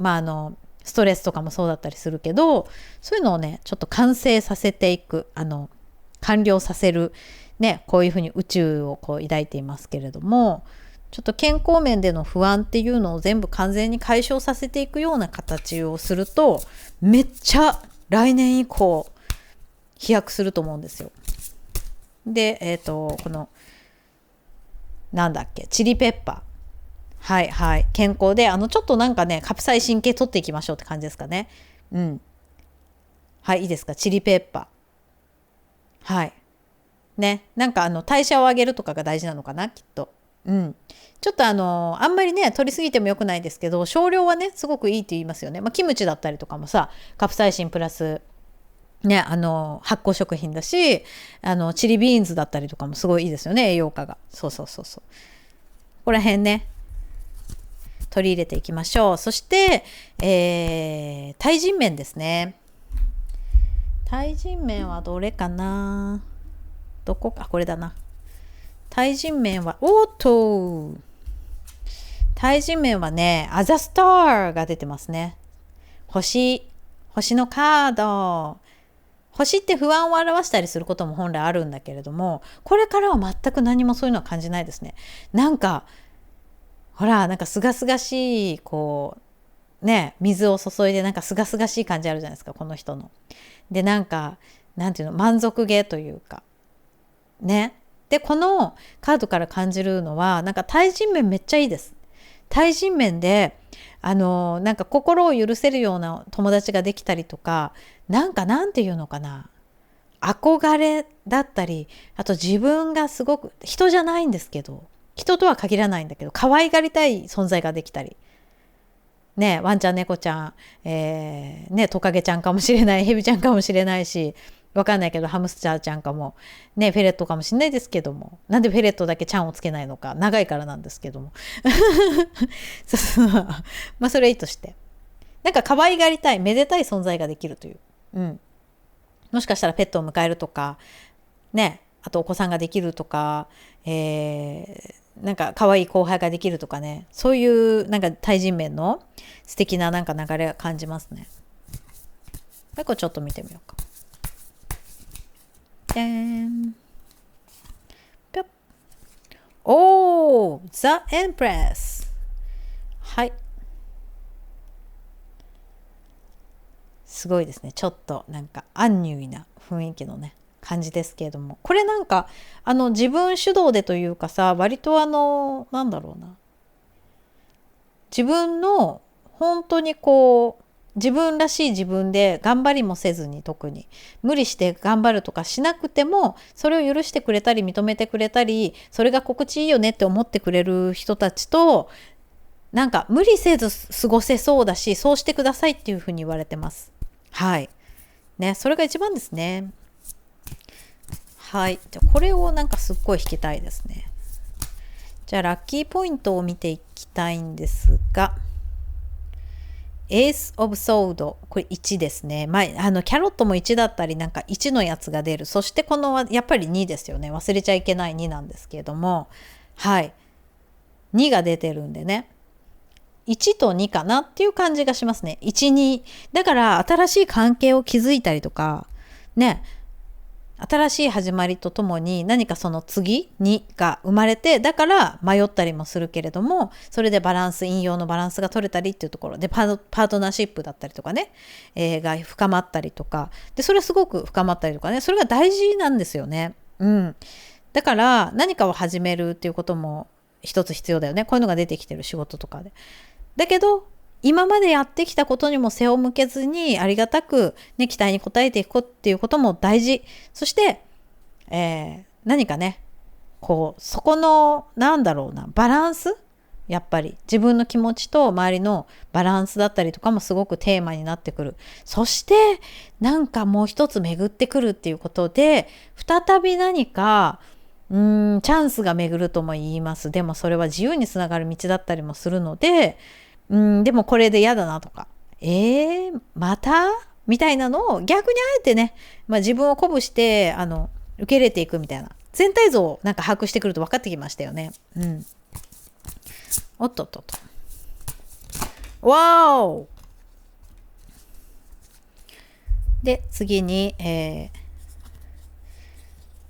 ストレスとかもそうだったりするけど、そういうのをねちょっと完成させていく、完了させるね、こういうふうに宇宙をこう抱いていますけれども、ちょっと健康面での不安っていうのを全部完全に解消させていくような形をすると、めっちゃ来年以降飛躍すると思うんですよ。で、このなんだっけ、チリペッパー、はいはい、健康でちょっとなんかねカプサイシン系取っていきましょうって感じですかね。はい、いいですか、チリペッパー、はいね、なんか代謝を上げるとかが大事なのかなきっと。ちょっとあんまりね取りすぎても良くないですけど、少量はねすごくいいって言いますよね。キムチだったりとかもさ、カプサイシンプラスね、発酵食品だし、チリビーンズだったりとかもすごいいいですよね、栄養価が。そうここら辺ね取り入れていきましょう。そして、対人面ですね。対人面はどれかな、どこか、これだな。対人面は対人面はね、アザスターが出てますね。星のカード。星って不安を表したりすることも本来あるんだけれども、これからは全く何もそういうのは感じないですね。なんかほら、なんかすがすがしいこうね、水を注いでなんかすがすがしい感じあるじゃないですか、この人の。でなんかなんていうの、満足げというかね。でこのカードから感じるのは、なんか対人面めっちゃいいです。対人面でなんか心を許せるような友達ができたりとか、なんていうのかな、憧れだったり、あと自分がすごく人じゃないんですけど、人とは限らないんだけど可愛がりたい存在ができたりね、ワンちゃん猫ちゃん、ね、トカゲちゃんかもしれない、ヘビちゃんかもしれないし、わかんないけどハムスターちゃんかもね、フェレットかもしれないですけども、なんでフェレットだけちゃんをつけないのか、長いからなんですけどもそれいいとして、なんか可愛がりたい、めでたい存在ができるという、もしかしたらペットを迎えるとかね、あとお子さんができるとか、なんか可愛い後輩ができるとかね、そういうなんか対人面の素敵ななんか流れが感じますね。これちょっと見てみようか。でーん。ぴょっ。おー、The Empress。はい。すごいですね。ちょっとなんかアンニュイな雰囲気のね感じですけれども、これなんか自分主導でというかさ、割となんだろうな、自分の本当にこう自分らしい自分で頑張りもせずに、特に無理して頑張るとかしなくても、それを許してくれたり認めてくれたり、それが心地いいよねって思ってくれる人たちとなんか無理せず過ごせそうだし、そうしてくださいっていうふうに言われてます。はいね、それが一番ですね。はい、じゃあこれをなんかすっごい弾きたいですね。じゃあラッキーポイントを見ていきたいんですが、エースオブソード、これ1ですね。キャロットも1だったり、なんか1のやつが出る。そしてこのやっぱり2ですよね。忘れちゃいけない2なんですけれども、はい、2が出てるんでね、1と2かなっていう感じがしますね。1、2。だから新しい関係を築いたりとか、ね、新しい始まりとともに何かその次にが生まれて、だから迷ったりもするけれども、それで引用のバランスが取れたりっていうところでパートナーシップだったりとかね、が深まったりとかで、それはすごく深まったりとかね、それが大事なんですよね。だから何かを始めるっていうことも一つ必要だよね。こういうのが出てきてる仕事とかで。だけど今までやってきたことにも背を向けずに、ありがたく、ね、期待に応えていくっていうことも大事。そして、何かね、そこのバランス、やっぱり自分の気持ちと周りのバランスだったりとかもすごくテーマになってくる。そしてなんかもう一つ巡ってくるっていうことで、再び何かチャンスが巡るとも言います。でもそれは自由につながる道だったりもするので、でもこれで嫌だなとか、またみたいなのを逆にあえてね、自分を鼓舞して受け入れていくみたいな全体像をなんか把握してくると分かってきましたよね。おっとっとっと。わーお。で次に、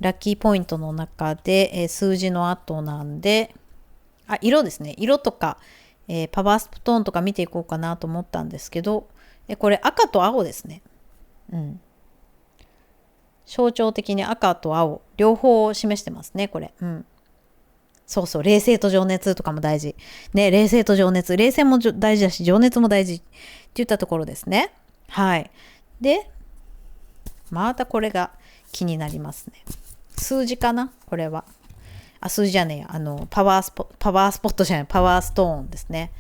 ラッキーポイントの中で、数字の後なんで、色ですね。色とかパワーストーンとか見ていこうかなと思ったんですけど、これ赤と青ですね。象徴的に赤と青両方を示してますね、これ。そうそう、冷静と情熱とかも大事ね。冷静と情熱、冷静も大事だし情熱も大事っていったところですね。はい。でまたこれが気になりますね。数字かな、これは。数字じゃねえや、パワースポットじゃない、パワーストーンですね。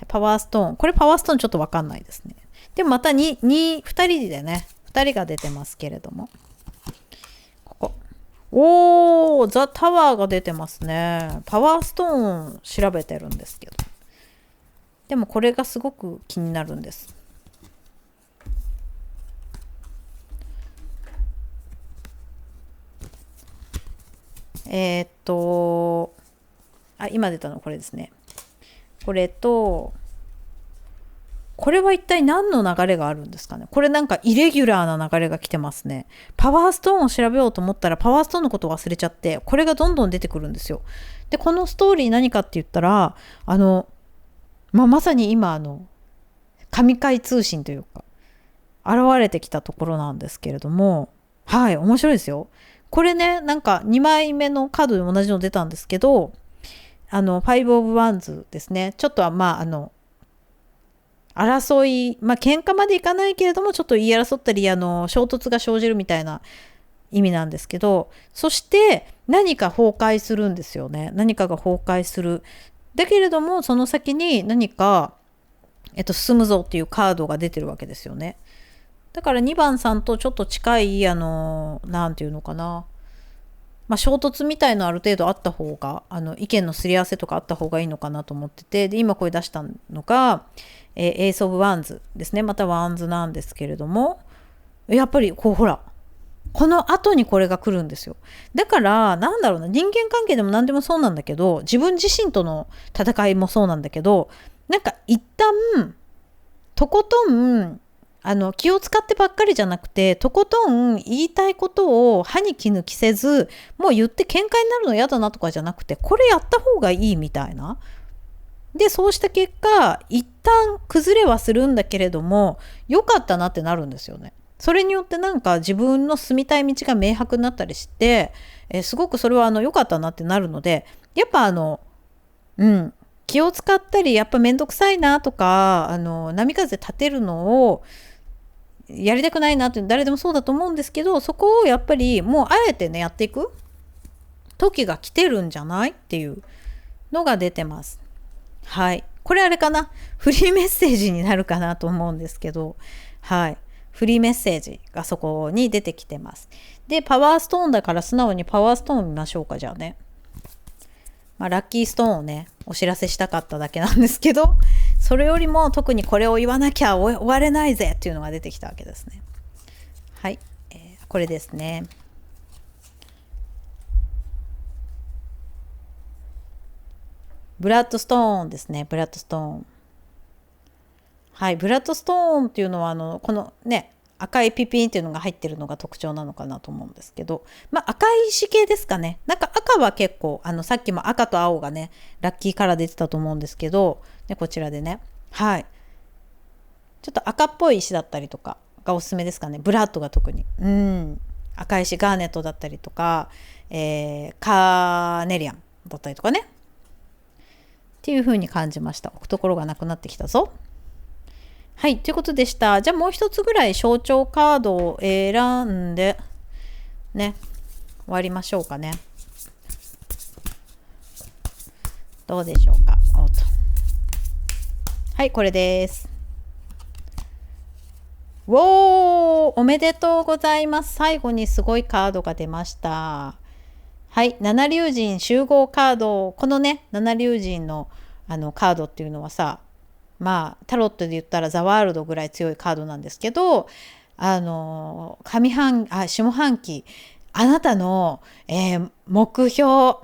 パワーストーン、これパワーストーンちょっと分かんないですね。でもまた2人でね、2人が出てますけれども、ここザ・タワーが出てますね。パワーストーン調べてるんですけど、でもこれがすごく気になるんです。今出たのこれですね。これとこれは一体何の流れがあるんですかね。これなんかイレギュラーな流れが来てますね。パワーストーンを調べようと思ったらパワーストーンのことを忘れちゃって、これがどんどん出てくるんですよ。でこのストーリー何かって言ったらまさに今神回通信というか現れてきたところなんですけれども、はい、面白いですよ。これね、なんか2枚目のカードで同じの出たんですけど、ファイブオブワンズですね。ちょっとは争い、喧嘩までいかないけれども、ちょっと言い争ったり、衝突が生じるみたいな意味なんですけど、そして何か崩壊するんですよね。何かが崩壊する。だけれども、その先に何か、進むぞっていうカードが出てるわけですよね。だから2番さんとちょっと近いなんていうのかな、衝突みたいのある程度あった方が意見のすり合わせとかあった方がいいのかなと思ってて、で今これ出したのが、エースオブワンズですね。またワンズなんですけれども、やっぱりほらこの後にこれが来るんですよ。だから人間関係でも何でもそうなんだけど、自分自身との戦いもそうなんだけど、なんか一旦とことん気を使ってばっかりじゃなくて、とことん言いたいことを歯に衣着せず、もう言って喧嘩になるの嫌だなとかじゃなくて、これやった方がいいみたいな。でそうした結果一旦崩れはするんだけれども、良かったなってなるんですよね。それによってなんか自分の進みたい道が明白になったりして、すごくそれは良かったなってなるので、やっぱ気を使ったり、やっぱめんどくさいなとか波風立てるのをやりたくないなって誰でもそうだと思うんですけど、そこをやっぱりもうあえてねやっていく時が来てるんじゃないっていうのが出てます。はい、これあれかな、フリーメッセージになるかなと思うんですけど、はい、フリーメッセージがそこに出てきてます。でパワーストーンだから素直にパワーストーン見ましょうか。じゃあね、ラッキーストーンをねお知らせしたかっただけなんですけど、それよりも特にこれを言わなきゃ終われないぜっていうのが出てきたわけですね。はい、これですね。ブラッドストーンですね。ブラッドストーン。はい、ブラッドストーンっていうのはこのね赤いピピンっていうのが入ってるのが特徴なのかなと思うんですけど、赤石系ですかね。なんか赤は結構さっきも赤と青がねラッキーカラー出てたと思うんですけど、ね、こちらでね、はい、ちょっと赤っぽい石だったりとかがおすすめですかね。ブラッドが特に赤石ガーネットだったりとか、カーネリアンだったりとかねっていう風に感じました。置くところがなくなってきたぞ。はい、ということでした。じゃあもう一つぐらい象徴カードを選んでね、終わりましょうかね。どうでしょうか。はい、これです。おめでとうございます。最後にすごいカードが出ました。はい、七龍神集合カード。このね、七龍神のカードっていうのはさ、タロットで言ったらザワールドぐらい強いカードなんですけど、下半期あなたの、目標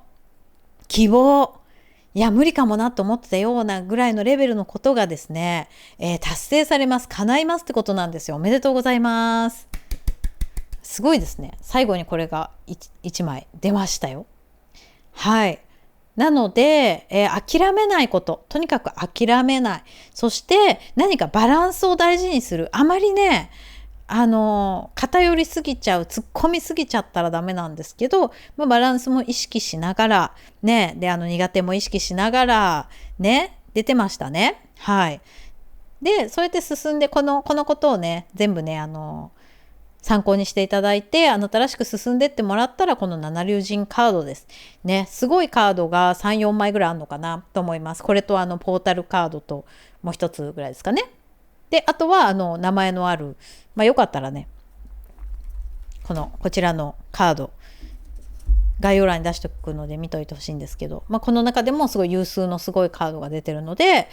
希望、いや無理かもなと思ってたようなぐらいのレベルのことがですね、達成されます、叶いますってことなんですよ。おめでとうございます。すごいですね。最後にこれが 1枚出ましたよ。はい。なので、諦めないこと。とにかく諦めない。そして何かバランスを大事にする。あまりね、偏りすぎちゃう、突っ込みすぎちゃったらダメなんですけど、バランスも意識しながら、ね、で、苦手も意識しながら、ね、出てましたね。はい。で、そうやって進んで、このことをね、全部ね、参考にしていただいて、あなたらしく進んでってもらったら、この七龍神カードです。ね、すごいカードが3、4枚ぐらいあるのかなと思います。これとポータルカードともう一つぐらいですかね。で、あとは名前のある、よかったらね、こちらのカード、概要欄に出しておくので見といてほしいんですけど、この中でもすごい有数のすごいカードが出てるので、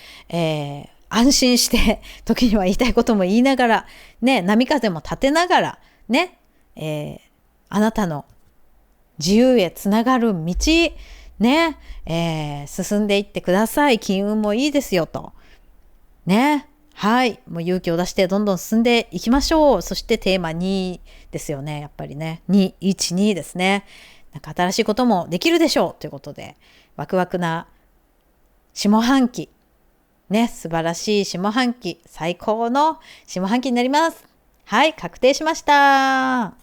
安心して時には言いたいことも言いながら、ね、波風も立てながら、ね、あなたの自由へつながる道、ね、進んでいってください。金運もいいですよと。ね。はい。もう勇気を出してどんどん進んでいきましょう。そしてテーマ2ですよね。やっぱりね。212ですね。なんか新しいこともできるでしょうということで、ワクワクな下半期。ね。素晴らしい下半期。最高の下半期になります。はい。確定しました。